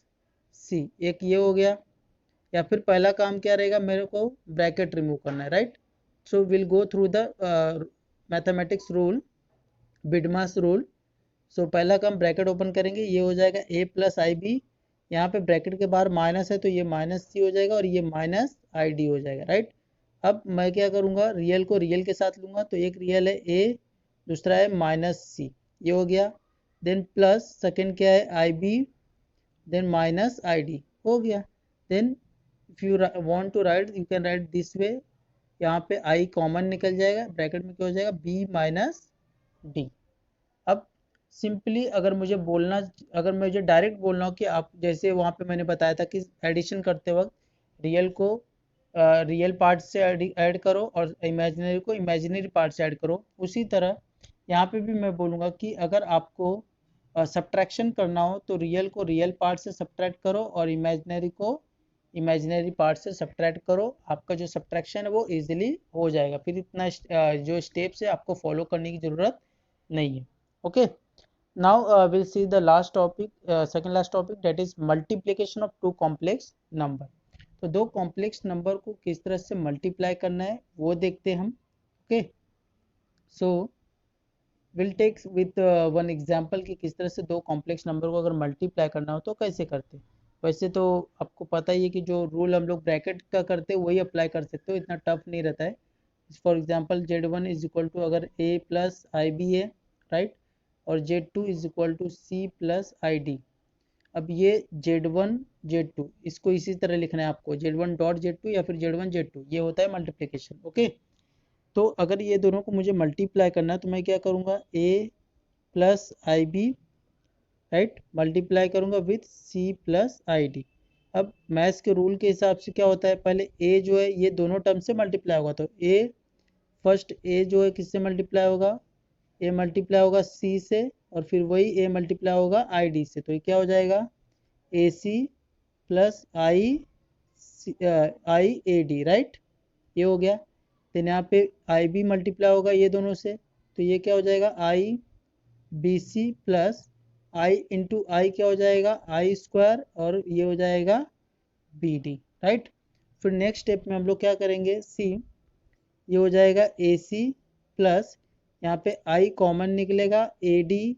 c, एक ये हो गया। या फिर पहला काम क्या रहेगा, मेरे को ब्रैकेट रिमूव करना है, right. So will go through the mathematics rule, BIDMAS rule. So पहला काम ब्रैकेट ओपन करेंगे, ये हो जाएगा ए प्लस आई बी, यहाँ पे ब्रैकेट के बाहर माइनस है तो ये माइनस सी हो जाएगा और ये माइनस आई डी हो जाएगा, राइट। अब मैं क्या करूँगा, रियल को रियल के साथ लूँगा, तो एक रियल है ए, दूसरा है माइनस सी, ये हो गया। देन प्लस सेकेंड क्या है i b, then minus i d, हो गया। Then if you want to write, you can write this way, यहाँ पे आई कॉमन निकल जाएगा, ब्रैकेट में क्या हो जाएगा बी माइनस डी। अब सिंपली अगर मुझे डायरेक्ट बोलना हो कि आप जैसे वहाँ पे मैंने बताया था कि एडिशन करते वक्त रियल को रियल पार्ट से ऐड करो और इमेजिनरी को इमेजिनरी पार्ट से ऐड करो, उसी तरह यहाँ पे भी मैं बोलूँगा कि अगर आपको सब्ट्रैक्शन करना हो तो रियल को रियल पार्ट से सब्ट्रैक्ट करो और इमेजिनरी को इमेजिनरी पार्ट से सब्ट्रैक्ट करो, आपका जो सब्ट्रैक्शन है वो इजीली हो जाएगा, फिर इतना जो स्टेप्स है आपको फॉलो करने की ज़रूरत नहीं है। Okay, now we'll see the last topic, second last topic, that is multiplication of two complex number। तो दो कॉम्प्लेक्स नंबर को किस तरह से मल्टीप्लाई करना है वो देखते हैं हम। Okay, so will take with one example कि किस तरह से दो कॉम्प्लेक्स नंबर को अगर मल्टीप्लाई करना हो तो कैसे करते हैं। वैसे तो आपको पता ही है कि जो रूल हम लोग ब्रैकेट का करते हैं वही अप्लाई कर सकते हो, इतना टफ नहीं रहता है। For example Z1 is equal to अगर a प्लस आई बी है, राइट, और Z2 is equal to C plus I D. अब ये Z1 Z2 इसको इसी तरह लिखना है आपको, Z1 डॉट Z2 या फिर Z1 Z2, ये होता है मल्टीप्लिकेशन। ओके, तो अगर ये दोनों को मुझे मल्टीप्लाई करना है तो मैं क्या करूँगा, a plus I b, right, multiply करूँगा with c plus I D. अब मैथ्स के रूल के हिसाब से क्या होता है, पहले a जो है ये दोनों टर्म से मल्टीप्लाई होगा, तो फर्स्ट a जो है किससे मल्टीप्लाई होगा, a मल्टीप्लाई होगा c से और फिर वही a मल्टीप्लाई होगा आई डी से, तो ये क्या हो जाएगा a C plus i a d, right, ये हो गया। देन यहाँ पे आई बी मल्टीप्लाई होगा ये दोनों से, तो ये क्या हो जाएगा i b C plus I into आई क्या हो जाएगा आई स्क्वायर और ये हो जाएगा बी डी, राइट। फिर नेक्स्ट स्टेप में हम लोग क्या करेंगे, सी, ये हो जाएगा ए सी प्लस यहाँ पे आई कॉमन निकलेगा A D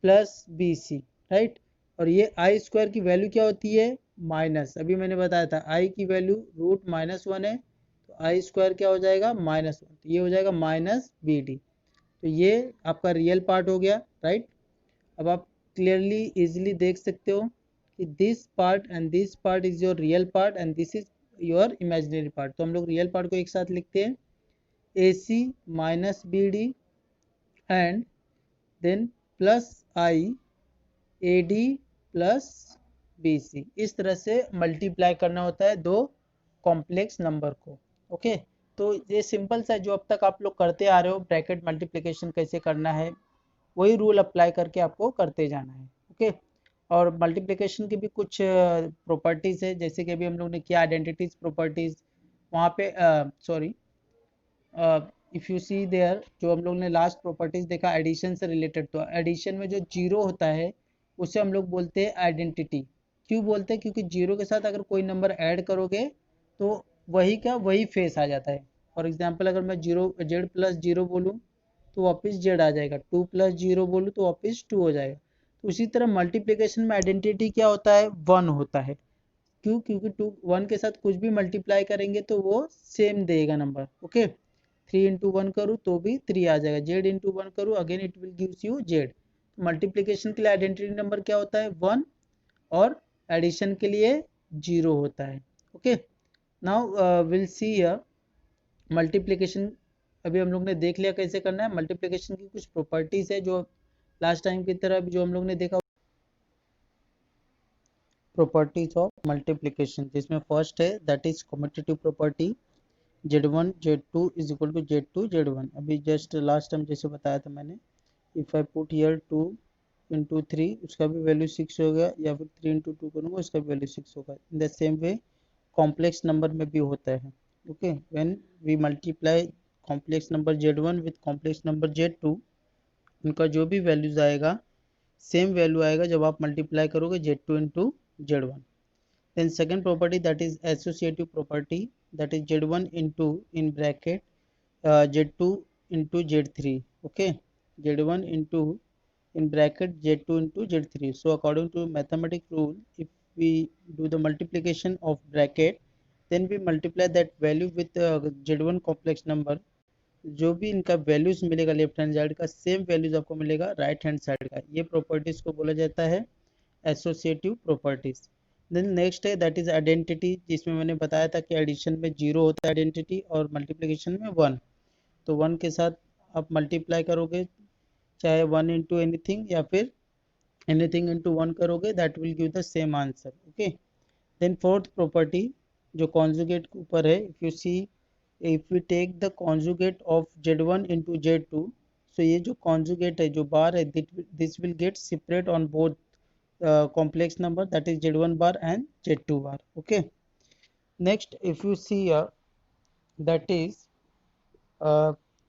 plus B C, right. और ये आई स्क्वायर की वैल्यू क्या होती है माइनस, अभी मैंने बताया था आई की वैल्यू रूट -1 है, तो आई स्क्वायर क्या हो जाएगा -1, तो ये हो जाएगा माइनस बी डी। तो ये आपका रियल पार्ट हो गया, राइट। अब आप क्लियरली इजीली देख सकते हो कि this part and this part is your real part and this is your imaginary part. तो हम लोग रियल पार्ट को एक साथ लिखते हैं, a c minus b d and then plus i a D plus B c. इस तरह से मल्टीप्लाई करना होता है दो कॉम्प्लेक्स नंबर को। ओके, तो ये सिंपल सा जो अब तक आप लोग करते आ रहे हो, ब्रैकेट मल्टीप्लिकेशन कैसे करना है वही रूल अप्लाई करके आपको करते जाना है। ओके, और मल्टीप्लिकेशन की भी कुछ प्रॉपर्टीज़ है, जैसे कि अभी हम लोग ने किया आइडेंटिटीज प्रॉपर्टीज़, वहाँ पे sorry, if you see there, जो हम लोग ने लास्ट प्रॉपर्टीज देखा एडिशन से रिलेटेड, तो एडिशन में जो जीरो होता है उसे हम लोग बोलते हैं आइडेंटिटी। क्यों बोलते हैं? क्योंकि जीरो के साथ अगर कोई नंबर ऐड करोगे तो वही का वही फेस आ जाता है। फॉर एग्जांपल अगर मैं जीरो जेड प्लस जीरो बोलूँ तो वापस जेड आ जाएगा, टू प्लस जीरो बोलूँ तो वापस टू हो जाएगा। तो उसी तरह मल्टीप्लिकेशन में आइडेंटिटी क्या होता है? वन होता है। क्यों? क्योंकि टू वन के साथ कुछ भी मल्टीप्लाई करेंगे तो वो सेम देगा number. Okay, three into one करूँ तो भी थ्री आ जाएगा, जेड इंटू वन करूँ again it will gives you Z. Multiplication के लिए आइडेंटिटी नंबर क्या होता है? वन, और एडिशन के लिए जीरो होता है। Okay, now will C multiplication. अभी हम लोग ने देख लिया कैसे करना है। मल्टीप्लिकेशन की कुछ प्रॉपर्टीज है जो लास्ट टाइम की तरह जो हम लोग ने देखा, प्रॉपर्टीज ऑफ मल्टीप्लिकेशन, जिसमें फर्स्ट है that is commutative property, Z1 Z2 is equal to Z2 Z1। अभी जस्ट लास्ट टाइम जैसे बताया था मैंने, if I put here 2 into three, उसका भी वैल्यू 6 हो गया, या फिर 3 इंटू टू करूँगा उसका भी वैल्यू 6 होगा। In the same way complex number में भी होता है। Okay, when we multiply complex number Z1 with complex number Z2, उनका जो भी वैल्यूज आएगा सेम वैल्यू आएगा जब आप मल्टीप्लाई करोगे Z2 into Z1। Then second property, that is associative property, that is Z1 into in bracket Z2 into Z3. Okay, Z1 into in bracket Z2 into Z3. So according to mathematical rule, if we do the multiplication of bracket, then we multiply that value with Z1 complex number, जो भी इनका values मिलेगा left hand side का same values आपको मिलेगा right hand side का। ये properties को बोला जाता है एसोसिएटिव प्रॉपर्टीज। देन नेक्स्ट है दैट इज आइडेंटिटी, जिसमें मैंने बताया था कि एडिशन में जीरो होता है आइडेंटिटी और मल्टीप्लिकेशन में वन। तो वन के साथ आप मल्टीप्लाई करोगे, चाहे वन इंटू एनीथिंग या फिर एनीथिंग इंटू वन करोगे, that will give the same answer. Okay, then fourth property जो कॉन्जुगेट के ऊपर है, if you see, if we take the conjugate of Z1 into Z2, so ये जो कॉन्जुगेट है जो बार है this will get separate on both complex number, that is Z1 bar and Z2 bar. Okay, next if you see that is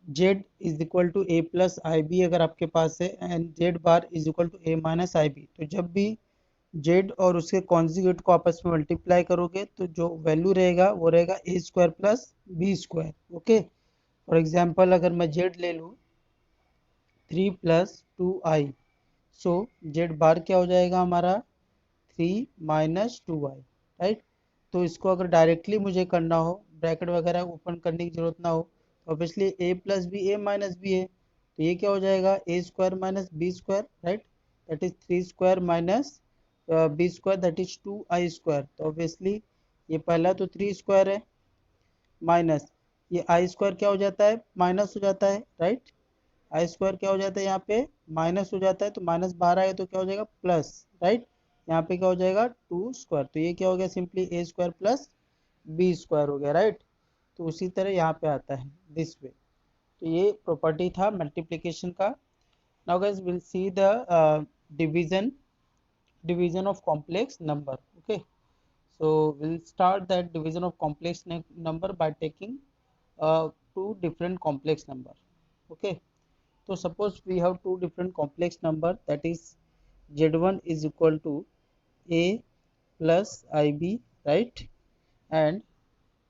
Z is equal to A plus IB अगर आपके पास है, and Z bar is equal to A minus IB, तो जब भी Z और उसके conjugate को आपस में मल्टीप्लाई करोगे तो जो वैल्यू रहेगा वो रहेगा A square plus B square. Okay, for example अगर मैं Z ले लूँ 3 प्लस 2I, सो जेड बार क्या हो जाएगा हमारा 3 माइनस 2y, राइट। तो इसको अगर डायरेक्टली मुझे करना हो, ब्रैकेट वगैरह ओपन करने की जरूरत ना हो, तो obviously a plus B A minus b है, तो ये क्या हो जाएगा a square minus b square, right, that is 3 square minus b square, that is 2i square. तो ऑब्वियसली ये पहला तो 3 स्क्वायर है माइनस ये आई स्क्वायर क्या हो जाता है माइनस हो जाता है, राइट। आई स्क्वायर क्या हो जाता है यहाँ पे माइनस हो जाता है, तो माइनस बाहर आएगा तो क्या हो जाएगा प्लस, राइट। यहाँ पे क्या हो जाएगा 2 स्क्वायर, तो ये क्या हो गया सिंपली ए स्क्वायर प्लस बी स्क्वायर हो गया, राइट। तो उसी तरह यहाँ पे आता है दिस वे। तो ये प्रॉपर्टी था मल्टीप्लिकेशन का। Now guys will see the division division of complex number. Okay, so we'll start that division of complex number by taking two different complex number. Okay, so suppose we have two different complex number, that is Z1 is equal to A plus IB, right, and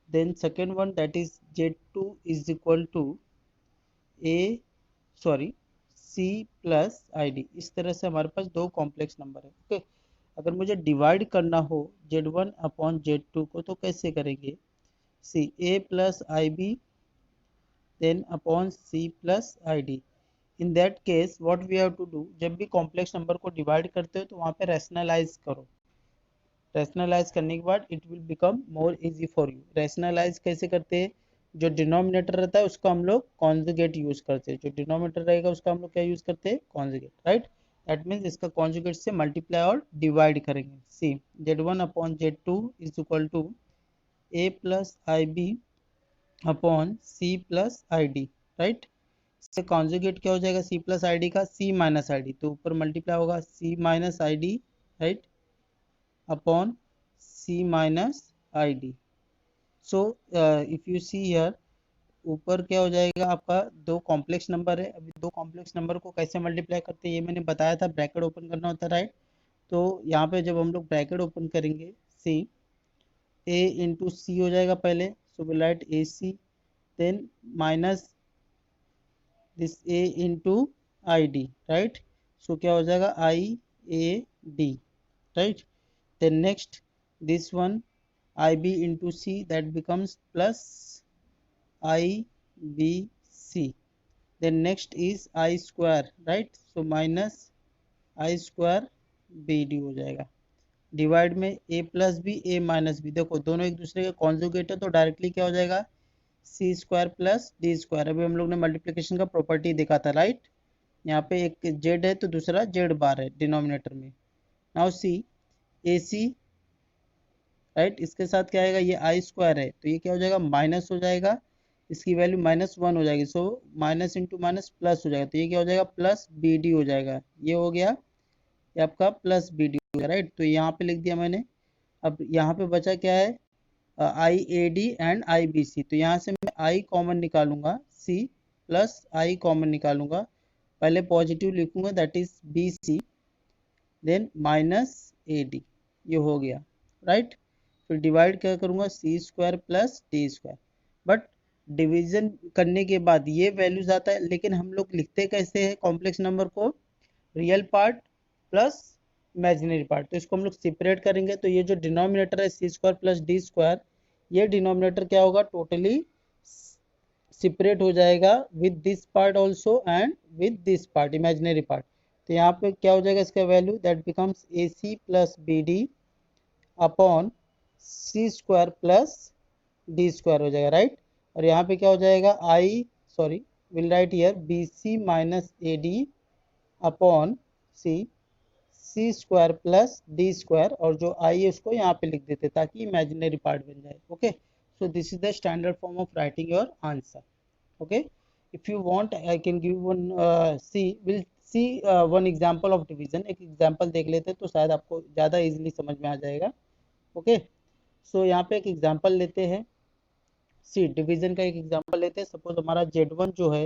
then second one that is Z2 is equal to A sorry C plus ID। इस तरह से हमारे पास दो complex number है। Okay, अगर मुझे divide करना हो Z1 अपॉन Z2 को तो कैसे करेंगे, C A plus IB then upon C plus ID। In that case what we have to do, जब भी कॉम्प्लेक्स नंबर को डिवाइड करते हो तो वहाँ पे रैशनलाइज करो। रैशनलाइज करने के बाद it will become more easy for you. Rationalise कैसे करते हैं, जो डिनोमिनेटर रहता है उसका हम लोग कॉन्जुगेट यूज करते हैं, जो डिनोमिनेटर रहेगा उसका हम लोग क्या यूज करते हैं कॉन्जुगेट, राइट। दैट मीन्स इसका कॉन्जुगेट से मल्टीप्लाई और डिवाइड करेंगे। See Z1 upon Z2 is equal to A plus IB upon C plus ID, राइट। इससे कॉन्जुगेट क्या हो जाएगा C प्लस ID का C माइनस ID, तो ऊपर मल्टीप्लाई होगा C minus ID, right, upon C minus ID। So if you see here, ऊपर क्या हो जाएगा आपका, दो कॉम्प्लेक्स नंबर है। अभी दो कॉम्प्लेक्स नंबर को कैसे मल्टीप्लाई करते हैं ये मैंने बताया था, ब्रैकेट ओपन करना होता है, राइट। तो यहाँ पे जब हम लोग ब्रैकेट ओपन करेंगे, सी ए इंटू सी हो जाएगा पहले, so will write a c, then minus this a into i d, right. So क्या हो जाएगा, i a d, right. Then next this one i b into c, that becomes plus I b c. then next is I square, right, so minus I square B D हो जाएगा। Divide में a plus B A minus B, देखो दोनों एक दूसरे के conjugate है तो डायरेक्टली क्या हो जाएगा, सी स्क्वायर प्लस डी स्क्वायर। अभी हम लोग ने मल्टीप्लिकेशन का प्रॉपर्टी देखा था, राइट। यहाँ पे एक जेड है तो दूसरा जेड बार है डिनोमिनेटर में। नाउ सी ए सी, राइट, इसके साथ क्या आएगा, ये आई स्क्वायर है तो ये क्या हो जाएगा, माइनस हो जाएगा, इसकी वैल्यू -1 हो जाएगी, so minus into minus plus हो जाएगा, तो ये क्या हो जाएगा, प्लस बी डी हो जाएगा। ये हो गया, ये आपका प्लस बी डी हो गया, राइट। तो यहाँ पे लिख दिया मैंने। अब यहाँ पे बचा क्या है, i a d and i b c, तो यहाँ से मैं आई कॉमन निकालूंगा, सी प्लस आई कॉमन निकालूंगा, पहले पॉजिटिव लिखूंगा that is b c, then minus A d, ये हो गया, राइट। फिर डिवाइड क्या करूंगा, c square plus D square. But division करने के बाद ये वैल्यूज आता है, लेकिन हम लोग लिखते कैसे हैं कॉम्प्लेक्स नंबर को, real part plus imaginary part. तो इसको हम लोग सेपरेट करेंगे, तो ये जो डिनोमिनेटर है C square plus D square, ये डिनोमिनेटर क्या होगा, टोटली सेपरेट हो जाएगा with this part also and with this part, imaginary part. तो यहाँ पे क्या हो जाएगा इसका value, that becomes A C plus B D upon C square plus D square हो जाएगा, राइट। और यहाँ पे क्या हो जाएगा, I sorry will write here B C minus A D upon C, C square plus D square, और जो आई है उसको यहाँ पे लिख देते ताकि इमेजिनरी पार्ट बन जाए। Okay, so this is the standard form of writing your answer. Okay, if you want I can give one, see will see one example of division. एक एग्जांपल देख लेते हैं तो शायद आपको ज़्यादा इजीली समझ में आ जाएगा। ओके, सो यहाँ पे एक एग्जांपल लेते हैं, सी डिवीजन का एक एग्जांपल लेते हैं। सपोज हमारा Z1 जो है,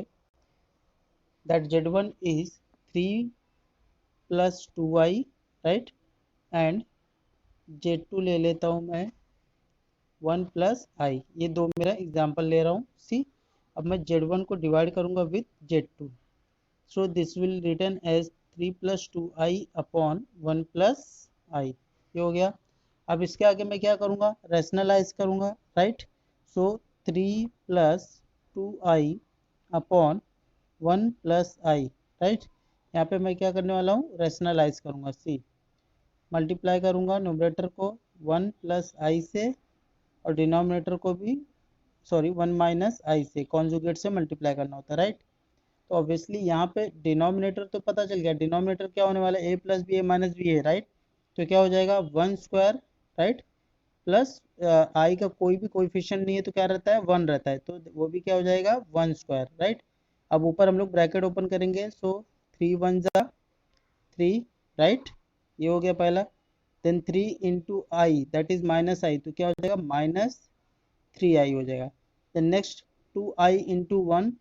that Z1 is 3 plus 2i, right, and Z2 ले लेता हूँ मैं 1 प्लस आई। ये दो मेरा एग्जांपल ले रहा हूँ, सी। अब मैं Z1 को डिवाइड करूँगा with Z2, so this will return as 3 plus 2i upon 1 plus i, ये हो गया। अब इसके आगे मैं क्या करूँगा, रैशनलाइज करूँगा, राइट। सो 3 प्लस 2i अपॉन 1 प्लस आई, राइट। यहाँ पे मैं क्या करने वाला हूँ, रैशनलाइज करूँगा, सी मल्टीप्लाई करूँगा न्यूमरेटर को 1 प्लस आई से, और डिनोमिनेटर को भी सॉरी 1 माइनस आई से, कॉन्जुगेट से मल्टीप्लाई करना होता है, राइट। तो ऑब्वियसली यहाँ पे डिनोमिनेटर तो पता चल गया, डिनोमिनेटर क्या होने वाला है, ए प्लस बी ए माइनस बी है, राइट। तो क्या हो जाएगा 1 स्क्वायर, राइट, प्लस आई का कोई भी कोएफिशिएंट नहीं है तो क्या रहता है, 1 रहता है, तो वो भी क्या हो जाएगा 1 स्क्वायर, राइट। अब ऊपर हम लोग ब्रैकेट ओपन करेंगे, सो 3 1 जा 3, राइट, ये हो गया पहला। Then 3 into i that is minus i, तो क्या हो जाएगा -3i हो जाएगा। Then next 2i into 1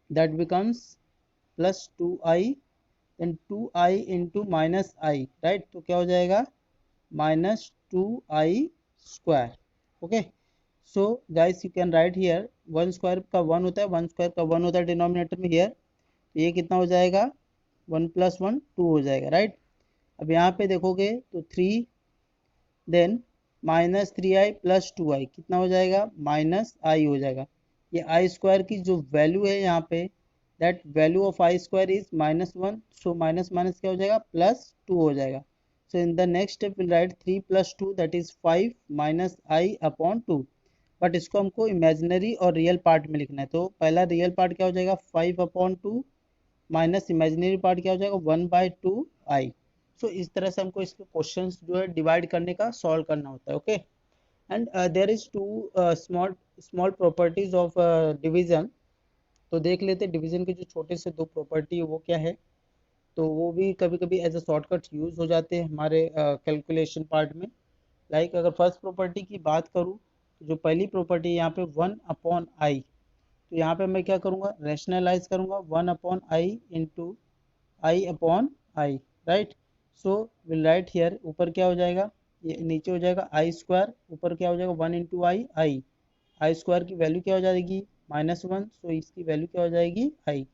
that becomes plus 2i, then 2i into minus i, right, तो क्या हो जाएगा -2i square. Okay, so guys you can write here 1 square का 1 होता है, 1 स्क्वायर का 1 होता है डिनोमिनेटर में हियर, तो ये कितना हो जाएगा 1 प्लस 1 2 हो जाएगा, राइट। अब यहाँ पे देखोगे तो 3, देन -3i प्लस 2i कितना हो जाएगा -i हो जाएगा। ये आई स्क्वायर की जो वैल्यू है यहाँ पे, that value of i square is -1, so minus minus क्या हो जाएगा +2 हो जाएगा। So in the next step will write 3 plus 2 that is 5 minus i upon 2, but इसको हमको इमेजिनरी और रियल पार्ट में लिखना है। तो पहला रियल पार्ट क्या हो जाएगा 5 अपॉन 2 माइनस इमेजिनरी पार्ट क्या हो जाएगा 1/2i। सो इस तरह से हमको इसके क्वेश्चंस जो है डिवाइड करने का सॉल्व करना होता है। Okay, and there is two small small properties of division. तो देख लेते हैं डिवीजन के जो छोटे से दो प्रॉपर्टी है वो क्या है। तो वो भी कभी कभी एज अ शॉर्टकट यूज हो जाते हैं हमारे कैलकुलेशन पार्ट में। लाइक अगर फर्स्ट प्रॉपर्टी की बात करूँ, तो जो पहली प्रॉपर्टी है यहाँ पे 1/i, तो यहाँ पे मैं क्या करूँगा, रैशनलाइज करूँगा 1/i into i/i, right. So will write here, ऊपर क्या हो जाएगा, ये नीचे हो जाएगा आई स्क्वायर, ऊपर क्या हो जाएगा 1 इंटू आई स्क्वायर की वैल्यू क्या हो जाएगी -1, सो इसकी वैल्यू क्या हो जाएगी -i।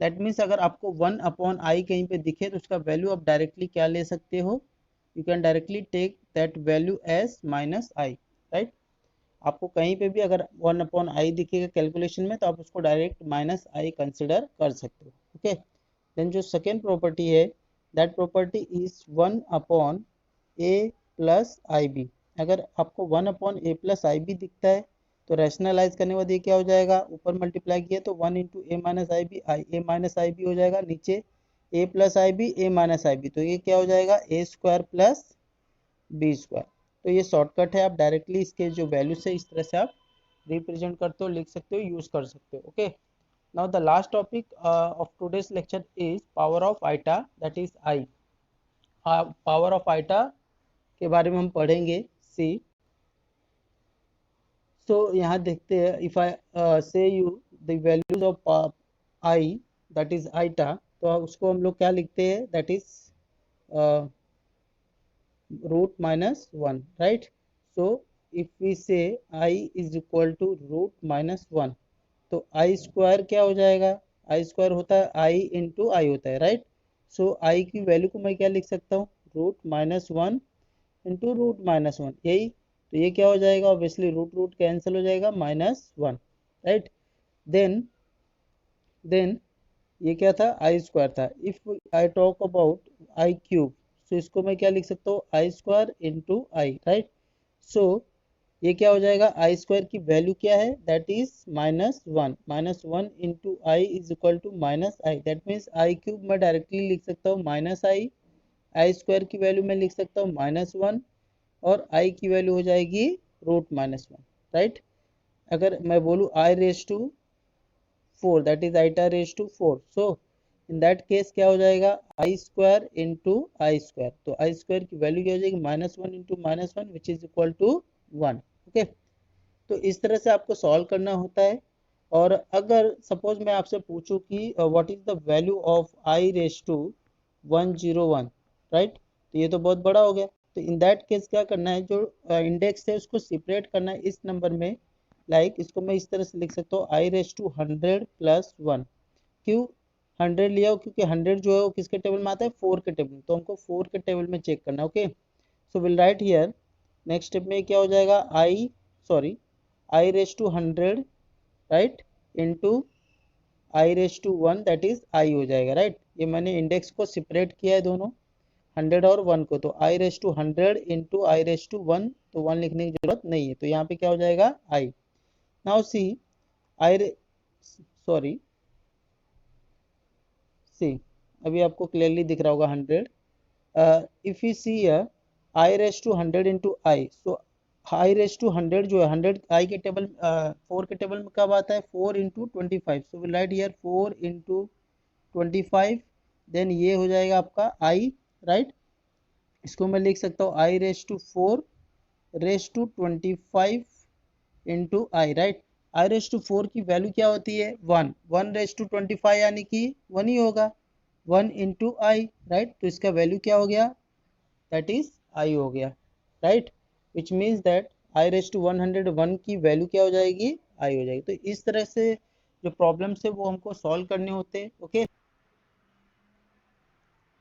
दैट मीन्स अगर आपको 1/i कहीं पे दिखे तो उसका वैल्यू आप डायरेक्टली क्या ले सकते हो, you can directly take that value as -i, right. आपको कहीं पे भी अगर 1/i दिखेगा कैलकुलेशन में तो आप उसको डायरेक्ट -i कंसिडर कर सकते हो, ओके। देन जो सेकेंड प्रॉपर्टी है, that property is 1/a plus IB। अगर आपको 1/a+IB दिखता है तो रैशनलाइज करने के बाद ये क्या हो जाएगा, ऊपर मल्टीप्लाई किया तो 1 इंटू a-IB हो जाएगा, नीचे a+IB a-IB, तो ये क्या हो जाएगा a² प्लस b²। तो ये शॉर्टकट है, आप डायरेक्टली इसके जो वैल्यूज है इस तरह से आप रिप्रेजेंट करते हो, लिख सकते हो, यूज कर सकते हो, okay. Now the last topic of today's lecture is power of iota, that is I. Power of iota के बारे में हम पढ़ेंगे, सी। सो यहाँ देखते हैं, if I say you the values of I, that is iota, तो उसको हम लोग क्या लिखते हैं, that is √-1, right? So if we say I is equal to √-1, तो I स्क्वायर क्या हो जाएगा, I स्क्वायर होता है I इंटू आई होता है, राइट। सो I की वैल्यू को मैं क्या लिख सकता हूँ, √-1 इंटू √-1, यही। तो ये क्या हो जाएगा, ऑब्वियसली रूट रूट कैंसिल हो जाएगा, -1, राइट। देन ये क्या था, आई स्क्वायर था। If I talk about i cube, so इसको मैं क्या लिख सकता हूँ, i square into i, right. So ये क्या हो जाएगा, आई स्क्वायर की वैल्यू क्या है, that is -1 into I is equal to -i, that means I cube मैं डायरेक्टली लिख सकता हूँ -i, आई स्क्वायर की वैल्यू मैं लिख सकता हूँ -1, और आई की वैल्यू हो जाएगी √-1, राइट। अगर मैं बोलूँ i raise to 4, that is iota raise to 4, so in that case क्या हो जाएगा, i square into i square, तो आई स्क्वायर की वैल्यू क्या हो जाएगी, -1 into -1 which is equal to 1, okay. तो इस तरह से आपको सॉल्व करना होता है। और अगर सपोज मैं आपसे पूछूं कि what is the value of I raise to 101, right, तो ये तो बहुत बड़ा हो गया। तो इन दैट केस क्या करना है, जो इंडेक्स है उसको सेपरेट करना है इस नंबर में। लाइक इसको मैं इस तरह से लिख सकता हूँ, आई रेज टू 100 + 1। क्यों 100 लिया हो, क्योंकि 100 जो है वो किसके टेबल में आता है, 4 के टेबल में, तो हमको 4 के टेबल में चेक करना है, okay. So will write here, next step में क्या हो जाएगा, i raise to 100, right, into i raise to 1, that is आई हो जाएगा, राइट। ये मैंने इंडेक्स को सेपरेट किया है दोनों, 100 और 1 को, तो i raise to 100 into i raise to 1, तो 1 लिखने की जरूरत नहीं है, तो यहाँ पे क्या हो जाएगा आई। नाउ सी आई सॉरी सी, अभी आपको क्लियरली दिख रहा होगा 100। If you see I raise to 100 into I, so I raise to 100 जो है 100 आई के टेबल 4 के टेबल में कब आता है, 4 into 25, so will write here 4 into 25, then ये हो जाएगा आपका आई, राइट। इसको मैं लिख सकता हूँ i raise to 4 raise to 25 into i, right. I raise to 4 की वैल्यू क्या होती है, 1 रेज टू 25 यानी कि 1 ही होगा, 1 इंटू आई, राइट। तो इसका वैल्यू क्या हो गया, दैट इज आई हो गया, right, which means that I raise to 101 की वैल्यू क्या हो जाएगी, आई हो जाएगी। तो इस तरह से जो प्रॉब्लम्स है वो हमको सॉल्व करने होते हैं, ओके।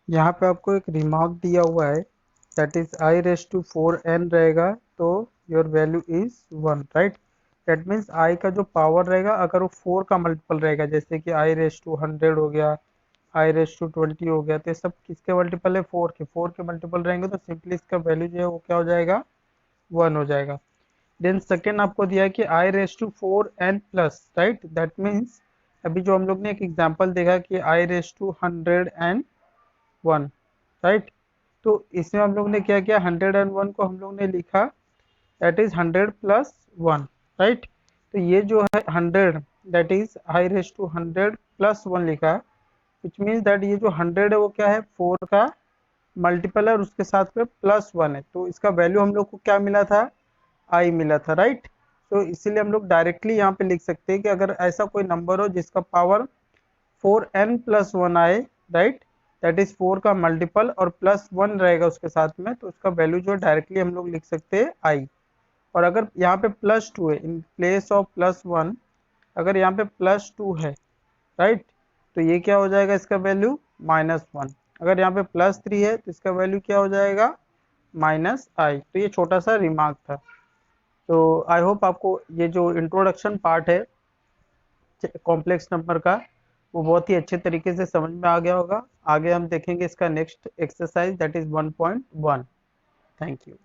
यहाँ पे आपको एक रिमार्क दिया हुआ है, that is I raise to 4n रहेगा तो your value is 1, right. That means I का जो पावर रहेगा अगर वो 4 का मल्टीपल रहेगा, जैसे कि आई रेज टू 100 हो गया, आई रेज टू 20 हो गया, तो ये सब किसके मल्टीपल है, 4 के मल्टीपल रहेंगे, तो सिंपली इसका वैल्यू जो है वो क्या हो जाएगा, 1 हो जाएगा। देन सेकेंड आपको दिया है कि i raise to 4n plus, right. That means अभी जो हम लोग ने एक एग्जाम्पल देखा कि आई रेज टू 101, राइट। तो इसमें हम लोग ने क्या किया, 101 को हम लोग ने लिखा दैट इज 100 + 1, राइट। तो ये जो है 100 that is I raise to 100 + 1 लिखा, विच मीन्स दैट ये जो 100 है वो क्या है, 4 का मल्टीपल है और उसके साथ में +1 है, तो इसका वैल्यू हम लोग को क्या मिला था, आई मिला था, राइट। तो इसीलिए हम लोग डायरेक्टली यहाँ पे लिख सकते हैं कि अगर ऐसा कोई नंबर हो जिसका पावर 4n+1 आए, राइट, दैट इज 4 का मल्टीपल और +1 रहेगा उसके साथ में, तो उसका वैल्यू जो डायरेक्टली हम लोग लिख सकते हैं आई। और अगर यहाँ पे +2 है, इन प्लेस ऑफ +1 अगर यहाँ पे +2 है, राइट, तो ये क्या हो जाएगा, इसका वैल्यू -1। अगर यहाँ पे +3 है तो इसका वैल्यू क्या हो जाएगा, -i। तो ये छोटा सा रिमार्क था। तो आई होप आपको ये जो इंट्रोडक्शन पार्ट है कॉम्प्लेक्स नंबर का वो बहुत ही अच्छे तरीके से समझ में आ गया होगा। आगे हम देखेंगे इसका next exercise that is 1.1। Thank you.